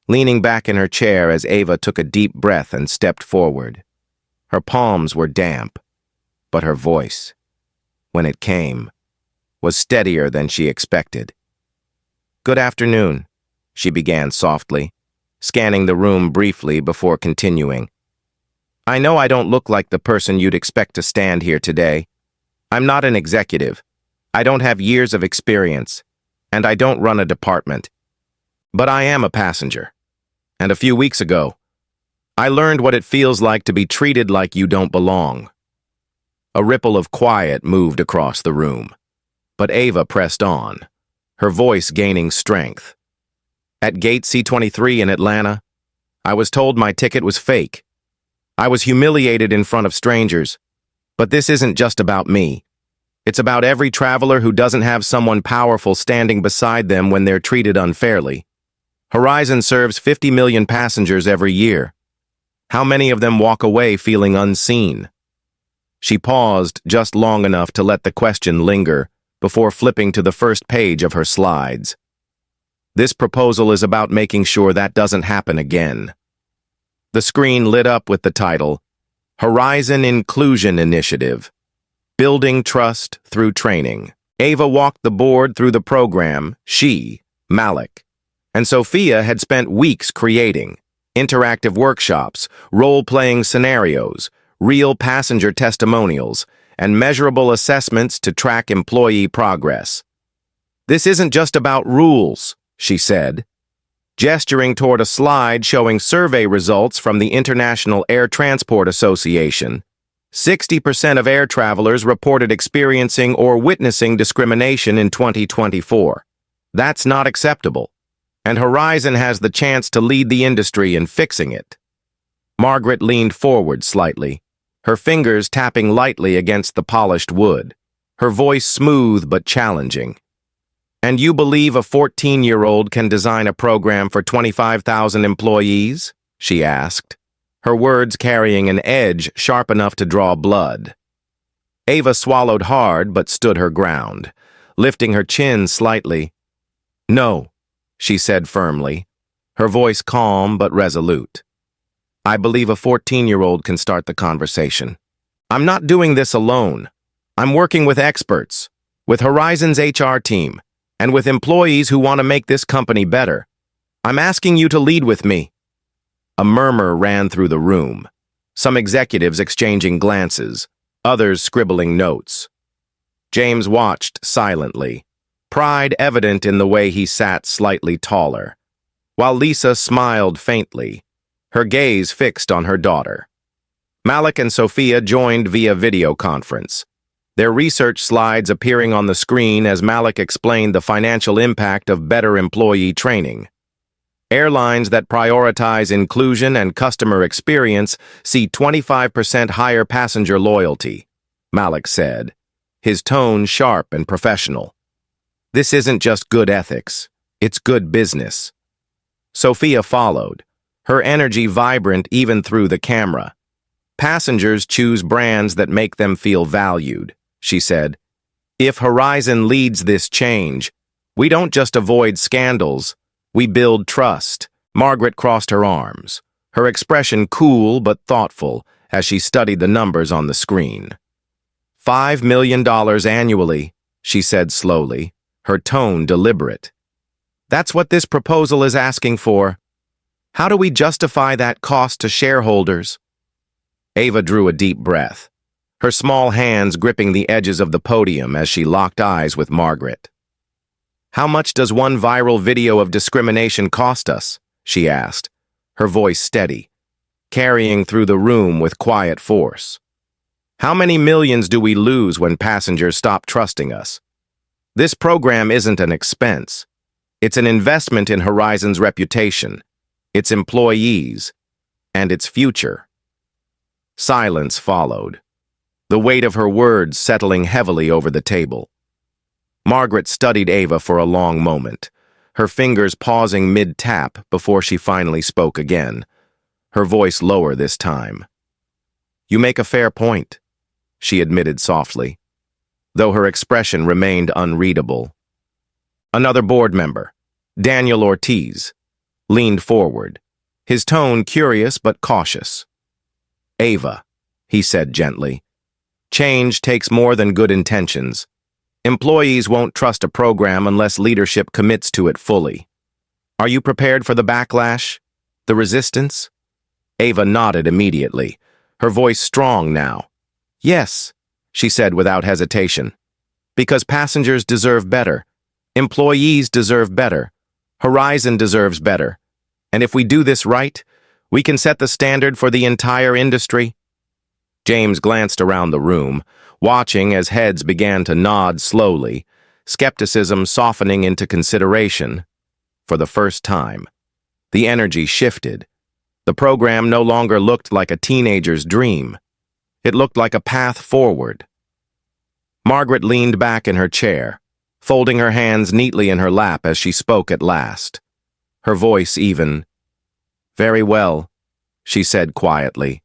leaning back in her chair as Ava took a deep breath and stepped forward. Her palms were damp, but her voice, when it came, was steadier than she expected. "Good afternoon," she began softly, scanning the room briefly before continuing. "I know I don't look like the person you'd expect to stand here today. I'm not an executive. I don't have years of experience, and I don't run a department. But I am a passenger. And a few weeks ago, I learned what it feels like to be treated like you don't belong." A ripple of quiet moved across the room, but Ava pressed on, her voice gaining strength. "At Gate C23 in Atlanta, I was told my ticket was fake. I was humiliated in front of strangers. But this isn't just about me. It's about every traveler who doesn't have someone powerful standing beside them when they're treated unfairly. Horizon serves 50 million passengers every year. How many of them walk away feeling unseen?" She paused just long enough to let the question linger before flipping to the first page of her slides. "This proposal is about making sure that doesn't happen again." The screen lit up with the title, Horizon Inclusion Initiative, Building Trust Through Training. Ava walked the board through the program she, Malik, and Sophia had spent weeks creating interactive workshops, role-playing scenarios, real passenger testimonials, and measurable assessments to track employee progress. "This isn't just about rules," she said, gesturing toward a slide showing survey results from the International Air Transport Association. 60% of air travelers reported experiencing or witnessing discrimination in 2024. That's not acceptable, and Horizon has the chance to lead the industry in fixing it. Margaret leaned forward slightly, her fingers tapping lightly against the polished wood, her voice smooth but challenging. "And you believe a 14-year-old can design a program for 25,000 employees?" she asked, her words carrying an edge sharp enough to draw blood. Ava swallowed hard but stood her ground, lifting her chin slightly. "No," she said firmly, her voice calm but resolute. "I believe a 14-year-old can start the conversation. I'm not doing this alone. I'm working with experts, with Horizon's HR team, and with employees who want to make this company better. I'm asking you to lead with me." A murmur ran through the room, some executives exchanging glances, others scribbling notes. James watched silently, pride evident in the way he sat slightly taller, while Lisa smiled faintly, her gaze fixed on her daughter. Malik and Sophia joined via video conference, their research slides appearing on the screen as Malik explained the financial impact of better employee training. Airlines that prioritize inclusion and customer experience see 25% higher passenger loyalty, Malik said, his tone sharp and professional. "This isn't just good ethics, it's good business." Sophia followed, her energy vibrant even through the camera. "Passengers choose brands that make them feel valued," she said. "If Horizon leads this change, we don't just avoid scandals, we build trust." Margaret crossed her arms, her expression cool but thoughtful as she studied the numbers on the screen. $5 million annually, she said slowly, her tone deliberate. That's what this proposal is asking for. How do we justify that cost to shareholders? Ava drew a deep breath, her small hands gripping the edges of the podium as she locked eyes with Margaret. How much does one viral video of discrimination cost us? She asked, her voice steady, carrying through the room with quiet force. How many millions do we lose when passengers stop trusting us? This program isn't an expense. It's an investment in Horizon's reputation, its employees, and its future. Silence followed, the weight of her words settling heavily over the table. Margaret studied Ava for a long moment, her fingers pausing mid-tap before she finally spoke again, her voice lower this time. "You make a fair point," she admitted softly, though her expression remained unreadable. Another board member, Daniel Ortiz, leaned forward, his tone curious but cautious. "Ava," he said gently, "change takes more than good intentions. Employees won't trust a program unless leadership commits to it fully. Are you prepared for the backlash? The resistance?" Ava nodded immediately, her voice strong now. "Yes," she said without hesitation. "Because passengers deserve better. Employees deserve better. Horizon deserves better. And if we do this right, we can set the standard for the entire industry." James glanced around the room, watching as heads began to nod slowly, skepticism softening into consideration. For the first time, the energy shifted. The program no longer looked like a teenager's dream. It looked like a path forward. Margaret leaned back in her chair, folding her hands neatly in her lap as she spoke at last, her voice even. "Very well," she said quietly.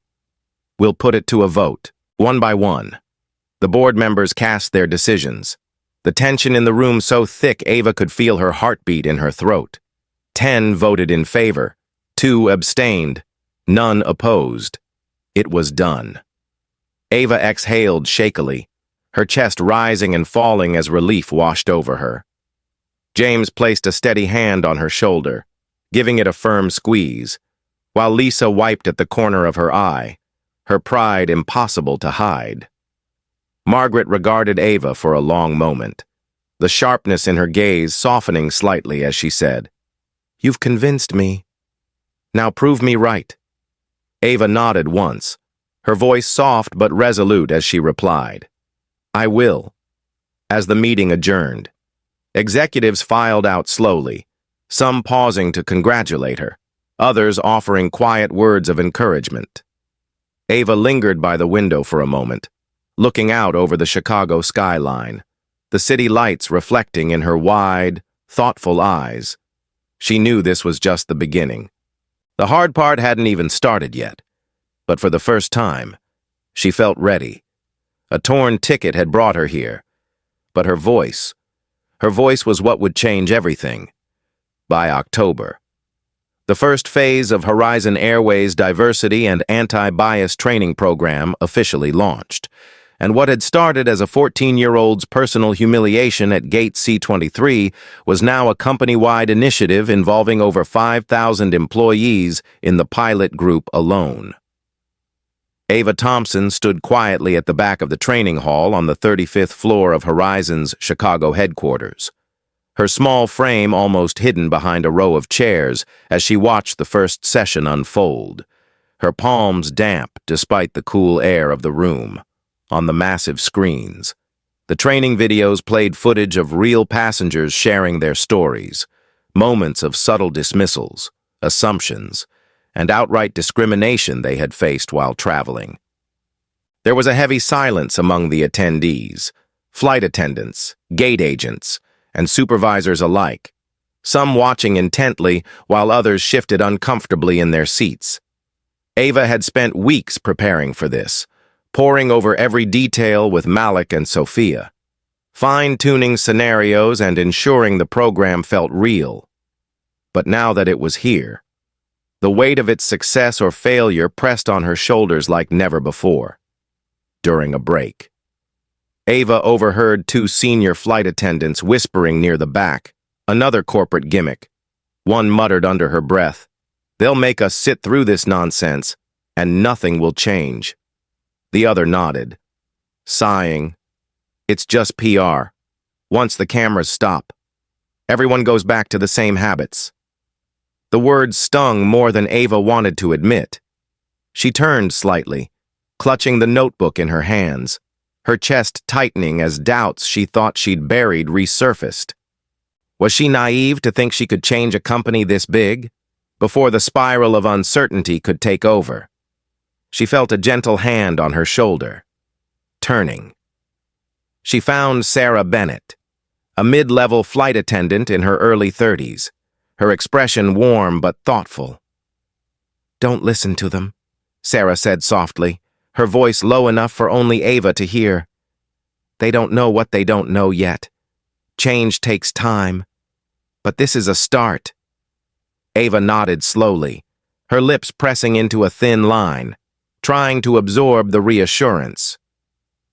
"We'll put it to a vote, one by one." The board members cast their decisions, the tension in the room so thick Ava could feel her heartbeat in her throat. 10 voted in favor, 2 abstained, none opposed. It was done. Ava exhaled shakily, her chest rising and falling as relief washed over her. James placed a steady hand on her shoulder, giving it a firm squeeze, while Lisa wiped at the corner of her eye, her pride impossible to hide. Margaret regarded Ava for a long moment, the sharpness in her gaze softening slightly as she said, "You've convinced me. Now prove me right." Ava nodded once, her voice soft but resolute as she replied, "I will." As the meeting adjourned, executives filed out slowly, some pausing to congratulate her, others offering quiet words of encouragement. Ava lingered by the window for a moment, looking out over the Chicago skyline, the city lights reflecting in her wide, thoughtful eyes. She knew this was just the beginning. The hard part hadn't even started yet, but for the first time, she felt ready. A torn ticket had brought her here, but her voice was what would change everything. By October, the first phase of Horizon Airways' diversity and anti-bias training program officially launched, and what had started as a 14-year-old's personal humiliation at Gate C23 was now a company-wide initiative involving over 5,000 employees in the pilot group alone. Ava Thompson stood quietly at the back of the training hall on the 35th floor of Horizon's Chicago headquarters, her small frame almost hidden behind a row of chairs as she watched the first session unfold, her palms damp despite the cool air of the room. On the massive screens, the training videos played footage of real passengers sharing their stories, moments of subtle dismissals, assumptions, and outright discrimination they had faced while traveling. There was a heavy silence among the attendees, flight attendants, gate agents, and supervisors alike, some watching intently while others shifted uncomfortably in their seats. Ava had spent weeks preparing for this, poring over every detail with Malik and Sophia, fine-tuning scenarios and ensuring the program felt real. But now that it was here, the weight of its success or failure pressed on her shoulders like never before. During a break, Ava overheard 2 senior flight attendants whispering near the back, Another corporate gimmick. One muttered under her breath, "They'll make us sit through this nonsense, and nothing will change." The other nodded, sighing, "It's just PR. Once the cameras stop, everyone goes back to the same habits." The words stung more than Ava wanted to admit. She turned slightly, clutching the notebook in her hands, her chest tightening as doubts she thought she'd buried resurfaced. Was she naive to think she could change a company this big, before the spiral of uncertainty could take over? She felt a gentle hand on her shoulder. Turning, she found Sarah Bennett, a mid-level flight attendant in her early 30s, her expression warm but thoughtful. "Don't listen to them," Sarah said softly, her voice low enough for only Ava to hear. "They don't know what they don't know yet. Change takes time. But this is a start." Ava nodded slowly, her lips pressing into a thin line, trying to absorb the reassurance.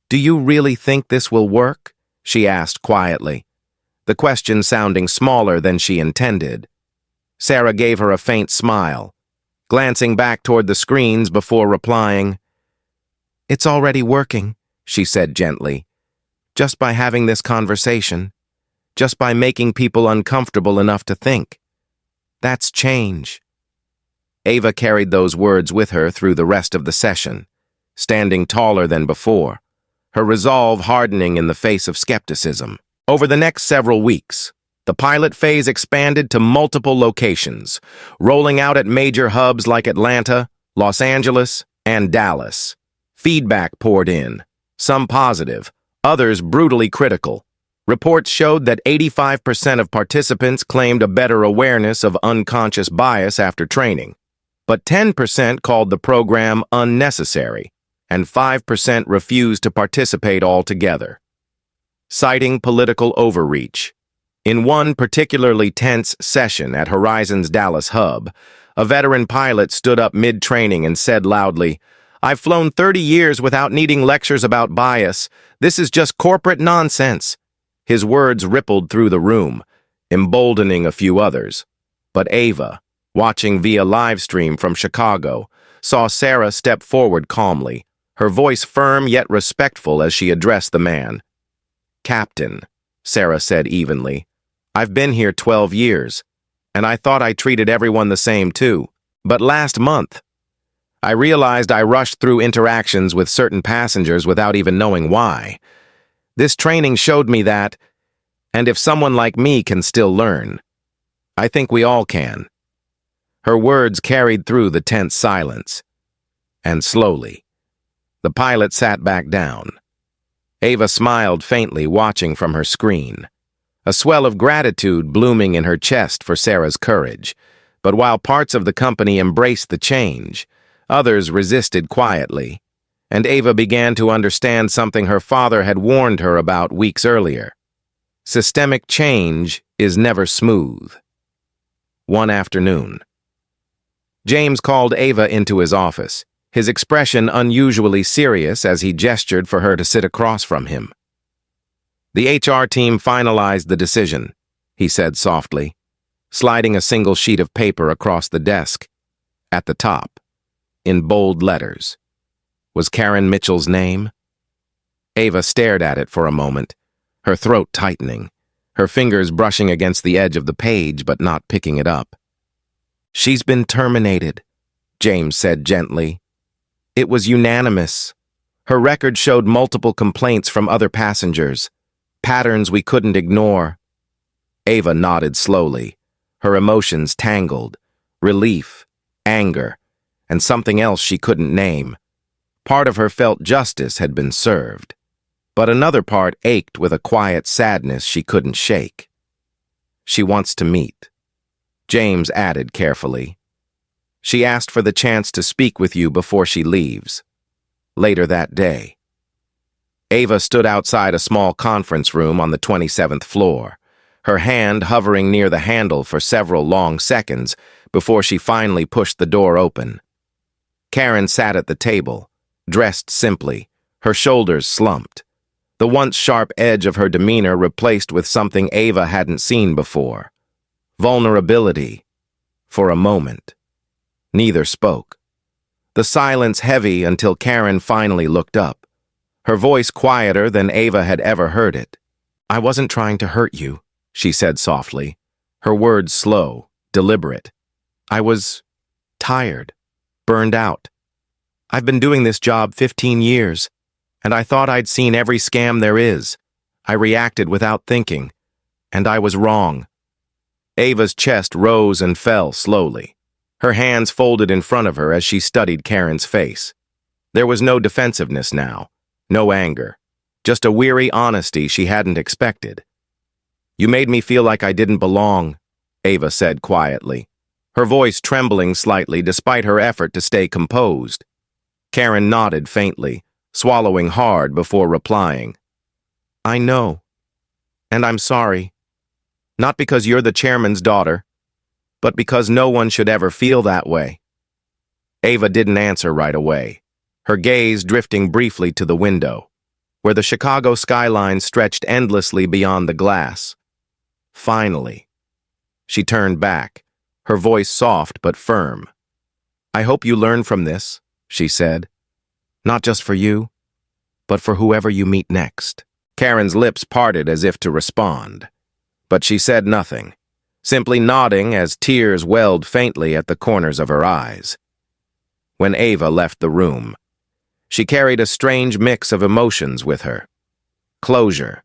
"Do you really think this will work?" she asked quietly, the question sounding smaller than she intended. Sarah gave her a faint smile, glancing back toward the screens before replying. "It's already working," she said gently, "just by having this conversation, just by making people uncomfortable enough to think. That's change." Ava carried those words with her through the rest of the session, standing taller than before, her resolve hardening in the face of skepticism. Over the next several weeks, the pilot phase expanded to multiple locations, rolling out at major hubs like Atlanta, Los Angeles, and Dallas. Feedback poured in, some positive, others brutally critical. Reports showed that 85% of participants claimed a better awareness of unconscious bias after training, but 10% called the program unnecessary, and 5% refused to participate altogether. Citing political overreach, in one particularly tense session at Horizon's Dallas hub, a veteran pilot stood up mid-training and said loudly, "I've flown 30 years without needing lectures about bias. This is just corporate nonsense." His words rippled through the room, emboldening a few others. But Ava, watching via live stream from Chicago, saw Sarah step forward calmly, her voice firm yet respectful as she addressed the man. "Captain," Sarah said evenly, "I've been here 12 years, and I thought I treated everyone the same too. But last month, I realized I rushed through interactions with certain passengers without even knowing why. This training showed me that, and if someone like me can still learn, I think we all can." Her words carried through the tense silence. And slowly, the pilot sat back down. Ava smiled faintly, watching from her screen, a swell of gratitude blooming in her chest for Sarah's courage. But while parts of the company embraced the change, others resisted quietly, and Ava began to understand something her father had warned her about weeks earlier. Systemic change is never smooth. One afternoon, James called Ava into his office, his expression unusually serious as he gestured for her to sit across from him. "The HR team finalized the decision," he said softly, sliding a single sheet of paper across the desk. At the top, in bold letters, was Karen Mitchell's name. Ava stared at it for a moment, her throat tightening, her fingers brushing against the edge of the page but not picking it up. "She's been terminated," James said gently. "It was unanimous. Her record showed multiple complaints from other passengers, patterns we couldn't ignore." Ava nodded slowly, her emotions tangled, relief, anger, and something else she couldn't name. Part of her felt justice had been served, but another part ached with a quiet sadness she couldn't shake. "She wants to meet," James added carefully. "She asked for the chance to speak with you before she leaves." Later that day, Ava stood outside a small conference room on the 27th floor, her hand hovering near the handle for several long seconds before she finally pushed the door open. Karen sat at the table, dressed simply, her shoulders slumped, the once sharp edge of her demeanor replaced with something Ava hadn't seen before. Vulnerability. For a moment. Neither spoke. The silence heavy until Karen finally looked up, her voice quieter than Ava had ever heard it. "I wasn't trying to hurt you," she said softly, her words slow, deliberate. "I was tired, burned out. I've been doing this job 15 years, and I thought I'd seen every scam there is. I reacted without thinking, and I was wrong." Ava's chest rose and fell slowly, her hands folded in front of her as she studied Karen's face. There was no defensiveness now, no anger, just a weary honesty she hadn't expected. "You made me feel like I didn't belong," Ava said quietly, her voice trembling slightly despite her effort to stay composed. Karen nodded faintly, swallowing hard before replying. "I know, and I'm sorry. Not because you're the chairman's daughter, but because no one should ever feel that way." Ava didn't answer right away, her gaze drifting briefly to the window, where the Chicago skyline stretched endlessly beyond the glass. Finally, she turned back, her voice soft but firm. "I hope you learn from this," she said. "Not just for you, but for whoever you meet next." Karen's lips parted as if to respond, but she said nothing, simply nodding as tears welled faintly at the corners of her eyes. When Ava left the room, she carried a strange mix of emotions with her. Closure,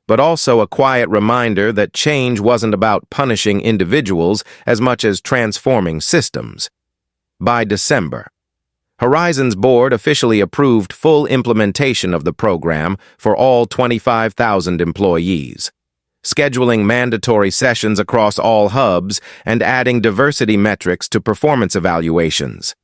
but also a quiet reminder that change wasn't about punishing individuals as much as transforming systems. By December, Horizon's board officially approved full implementation of the program for all 25,000 employees, scheduling mandatory sessions across all hubs and adding diversity metrics to performance evaluations.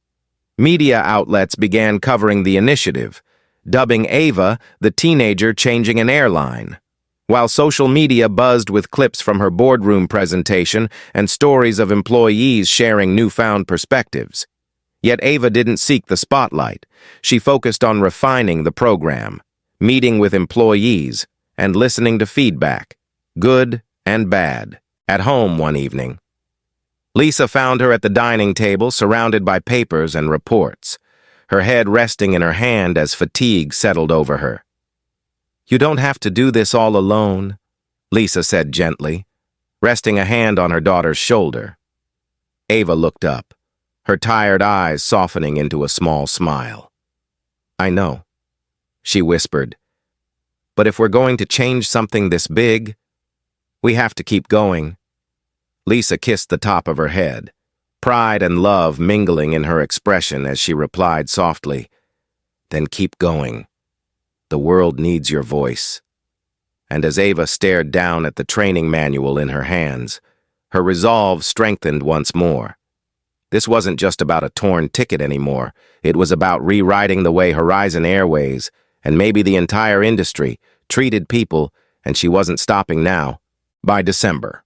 Media outlets began covering the initiative, dubbing Ava the teenager changing an airline, while social media buzzed with clips from her boardroom presentation and stories of employees sharing newfound perspectives. Yet Ava didn't seek the spotlight. She focused on refining the program, meeting with employees, and listening to feedback, good and bad. At home one evening, Lisa found her at the dining table surrounded by papers and reports, her head resting in her hand as fatigue settled over her. "You don't have to do this all alone," Lisa said gently, resting a hand on her daughter's shoulder. Ava looked up, her tired eyes softening into a small smile. "I know," she whispered, "but if we're going to change something this big, we have to keep going." Lisa kissed the top of her head, pride and love mingling in her expression as she replied softly, "Then keep going. The world needs your voice." And as Ava stared down at the training manual in her hands, her resolve strengthened once more. This wasn't just about a torn ticket anymore. It was about rewriting the way Horizon Airways, and maybe the entire industry, treated people, and she wasn't stopping now. By December,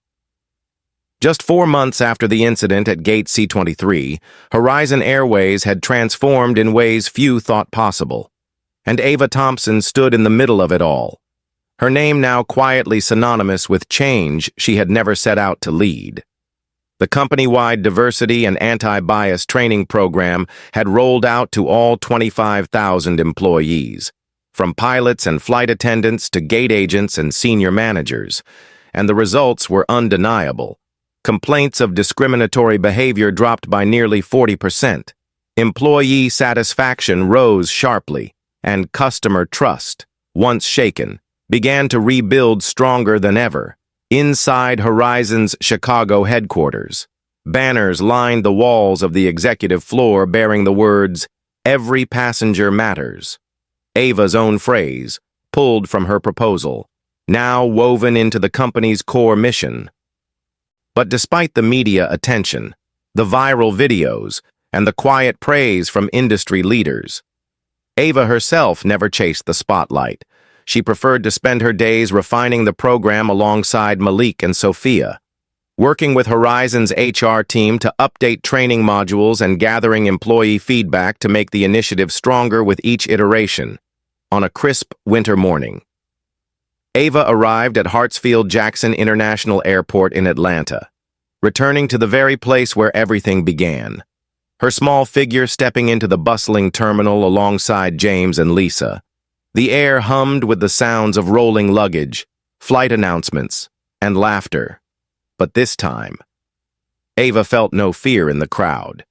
just 4 months after the incident at Gate C23, Horizon Airways had transformed in ways few thought possible. And Ava Thompson stood in the middle of it all, her name now quietly synonymous with change she had never set out to lead. The company-wide diversity and anti-bias training program had rolled out to all 25,000 employees, from pilots and flight attendants to gate agents and senior managers, and the results were undeniable. Complaints of discriminatory behavior dropped by nearly 40%. Employee satisfaction rose sharply, and customer trust, once shaken, began to rebuild stronger than ever. Inside Horizon's Chicago headquarters, banners lined the walls of the executive floor bearing the words, "Every passenger matters." Ava's own phrase, pulled from her proposal, now woven into the company's core mission. But despite the media attention, the viral videos, and the quiet praise from industry leaders, Ava herself never chased the spotlight. She preferred to spend her days refining the program alongside Malik and Sophia, working with Horizon's HR team to update training modules and gathering employee feedback to make the initiative stronger with each iteration. On a crisp winter morning, Ava arrived at Hartsfield-Jackson International Airport in Atlanta, returning to the very place where everything began. Her small figure stepping into the bustling terminal alongside James and Lisa. The air hummed with the sounds of rolling luggage, flight announcements, and laughter. But this time, Ava felt no fear in the crowd.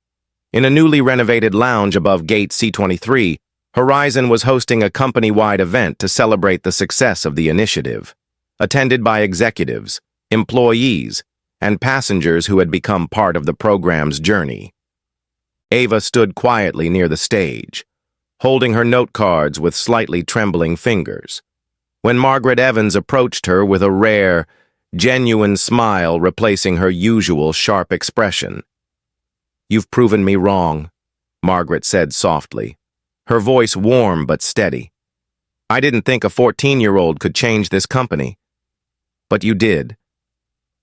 In a newly renovated lounge above Gate C23, Horizon was hosting a company-wide event to celebrate the success of the initiative, attended by executives, employees, and passengers who had become part of the program's journey. Ava stood quietly near the stage, holding her note cards with slightly trembling fingers, when Margaret Evans approached her with a rare, genuine smile replacing her usual sharp expression. "You've proven me wrong," Margaret said softly, her voice warm but steady. "I didn't think a 14-year-old could change this company. But you did."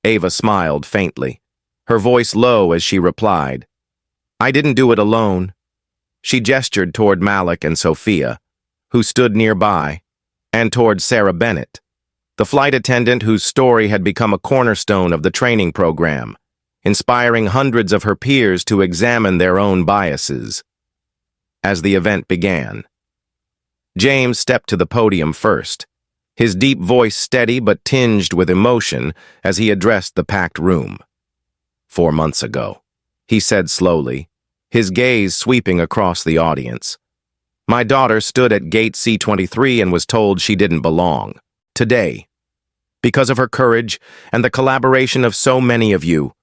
Ava smiled faintly, her voice low as she replied, "I didn't do it alone." She gestured toward Malik and Sophia, who stood nearby, and toward Sarah Bennett, the flight attendant whose story had become a cornerstone of the training program, inspiring hundreds of her peers to examine their own biases. As the event began, James stepped to the podium first, his deep voice steady but tinged with emotion as he addressed the packed room. "4 months ago," he said slowly, his gaze sweeping across the audience, "my daughter stood at Gate C23 and was told she didn't belong. Today, because of her courage and the collaboration of so many of you,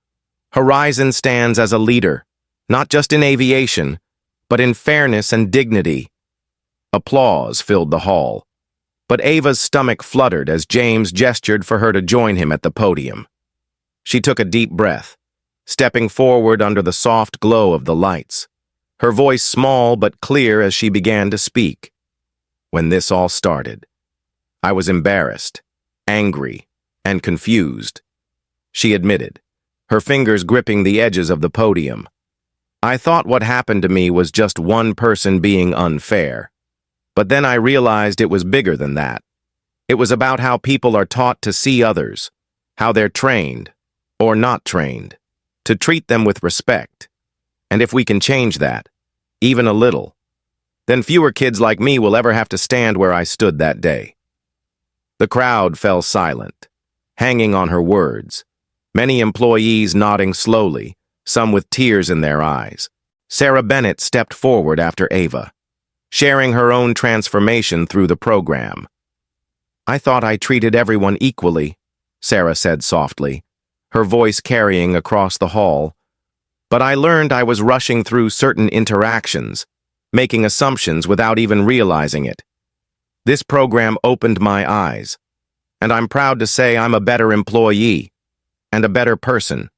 Horizon stands as a leader, not just in aviation, but in fairness and dignity." Applause filled the hall, but Ava's stomach fluttered as James gestured for her to join him at the podium. She took a deep breath, stepping forward under the soft glow of the lights, her voice small but clear as she began to speak. "When this all started, I was embarrassed, angry, and confused," she admitted, her fingers gripping the edges of the podium. "I thought what happened to me was just one person being unfair. But then I realized it was bigger than that. It was about how people are taught to see others, how they're trained, or not trained, to treat them with respect. And if we can change that, even a little, then fewer kids like me will ever have to stand where I stood that day." The crowd fell silent, hanging on her words, many employees nodding slowly, some with tears in their eyes. Sarah Bennett stepped forward after Ava, sharing her own transformation through the program. "I thought I treated everyone equally," Sarah said softly, her voice carrying across the hall. "But I learned I was rushing through certain interactions, making assumptions without even realizing it. This program opened my eyes, and I'm proud to say I'm a better employee and a better person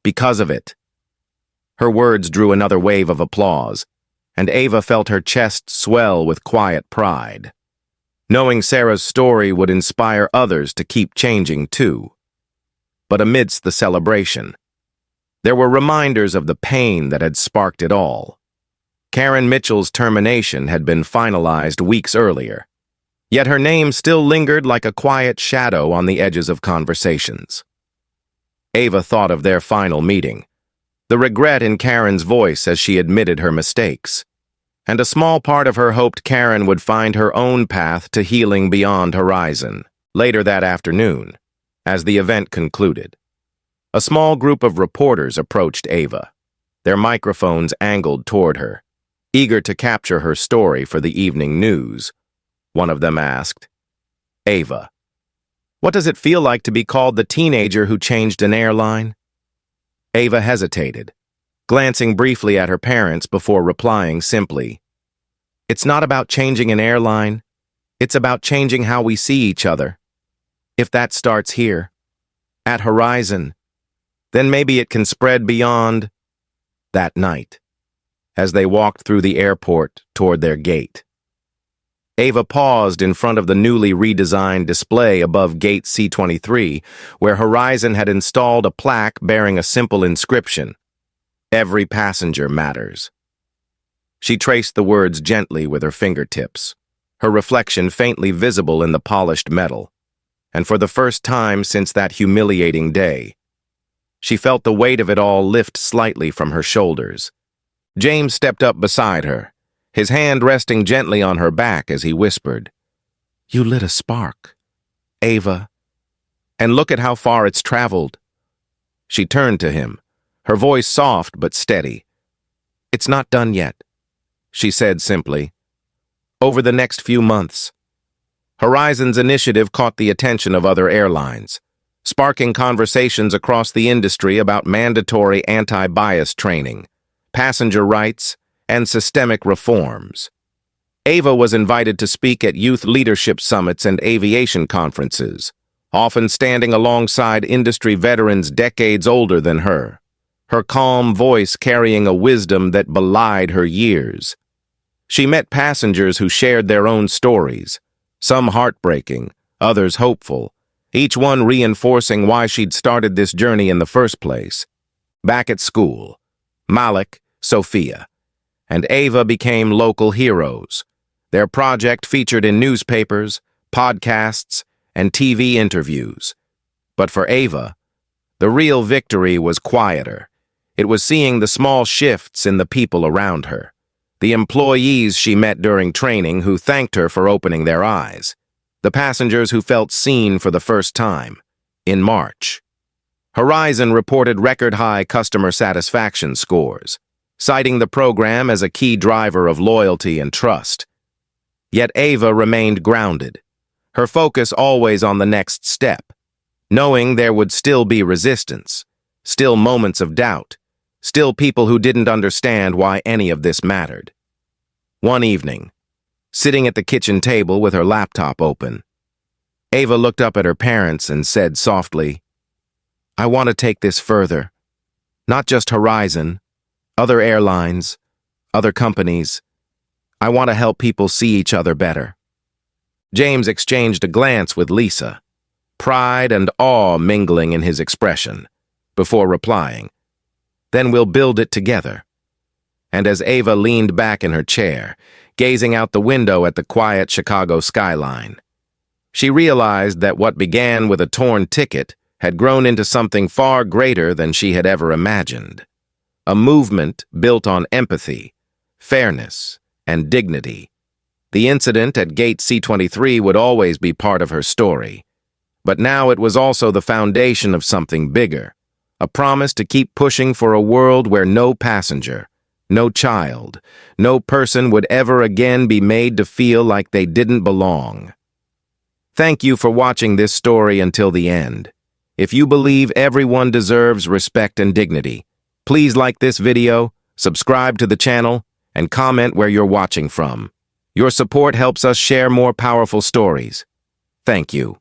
because of it." Her words drew another wave of applause, and Ava felt her chest swell with quiet pride, knowing Sarah's story would inspire others to keep changing too. But amidst the celebration, there were reminders of the pain that had sparked it all. Karen Mitchell's termination had been finalized weeks earlier, yet her name still lingered like a quiet shadow on the edges of conversations. Ava thought of their final meeting, the regret in Karen's voice as she admitted her mistakes, and a small part of her hoped Karen would find her own path to healing beyond Horizon. Later that afternoon, as the event concluded, a small group of reporters approached Ava, their microphones angled toward her, eager to capture her story for the evening news. One of them asked, "Ava, what does it feel like to be called the teenager who changed an airline?" Ava hesitated, glancing briefly at her parents before replying simply, "It's not about changing an airline. It's about changing how we see each other. If that starts here, at Horizon, then maybe it can spread beyond." That night, as they walked through the airport toward their gate, Ava paused in front of the newly redesigned display above Gate C23, where Horizon had installed a plaque bearing a simple inscription, "Every passenger matters." She traced the words gently with her fingertips, her reflection faintly visible in the polished metal. and for the first time since that humiliating day, she felt the weight of it all lift slightly from her shoulders. James stepped up beside her, his hand resting gently on her back as he whispered, "You lit a spark, Ava, and look at how far it's traveled." She turned to him, her voice soft but steady. "It's not done yet," she said simply. "Over the next few months." Horizon's initiative caught the attention of other airlines, sparking conversations across the industry about mandatory anti-bias training, passenger rights, and systemic reforms. Ava was invited to speak at youth leadership summits and aviation conferences, often standing alongside industry veterans decades older than her, her calm voice carrying a wisdom that belied her years. She met passengers who shared their own stories, some heartbreaking, others hopeful, each one reinforcing why she'd started this journey in the first place. Back at school, Malik, Sophia, and Ava became local heroes. Their project featured in newspapers, podcasts, and TV interviews. But for Ava, the real victory was quieter. It was seeing the small shifts in the people around her, the employees she met during training who thanked her for opening their eyes, the passengers who felt seen for the first time. In March, Horizon reported record-high customer satisfaction scores, citing the program as a key driver of loyalty and trust. Yet Ava remained grounded, her focus always on the next step, knowing there would still be resistance, still moments of doubt, still people who didn't understand why any of this mattered. One evening, sitting at the kitchen table with her laptop open, Ava looked up at her parents and said softly, "I want to take this further. Not just Horizon, other airlines, other companies. I want to help people see each other better." James exchanged a glance with Lisa, pride and awe mingling in his expression, before replying, "Then we'll build it together." And as Ava leaned back in her chair, gazing out the window at the quiet Chicago skyline, she realized that what began with a torn ticket had grown into something far greater than she had ever imagined. A movement built on empathy, fairness, and dignity. The incident at Gate C23 would always be part of her story, but now it was also the foundation of something bigger, a promise to keep pushing for a world where no passenger, no child, no person would ever again be made to feel like they didn't belong. Thank you for watching this story until the end. If you believe everyone deserves respect and dignity, please like this video, subscribe to the channel, and comment where you're watching from. Your support helps us share more powerful stories. Thank you.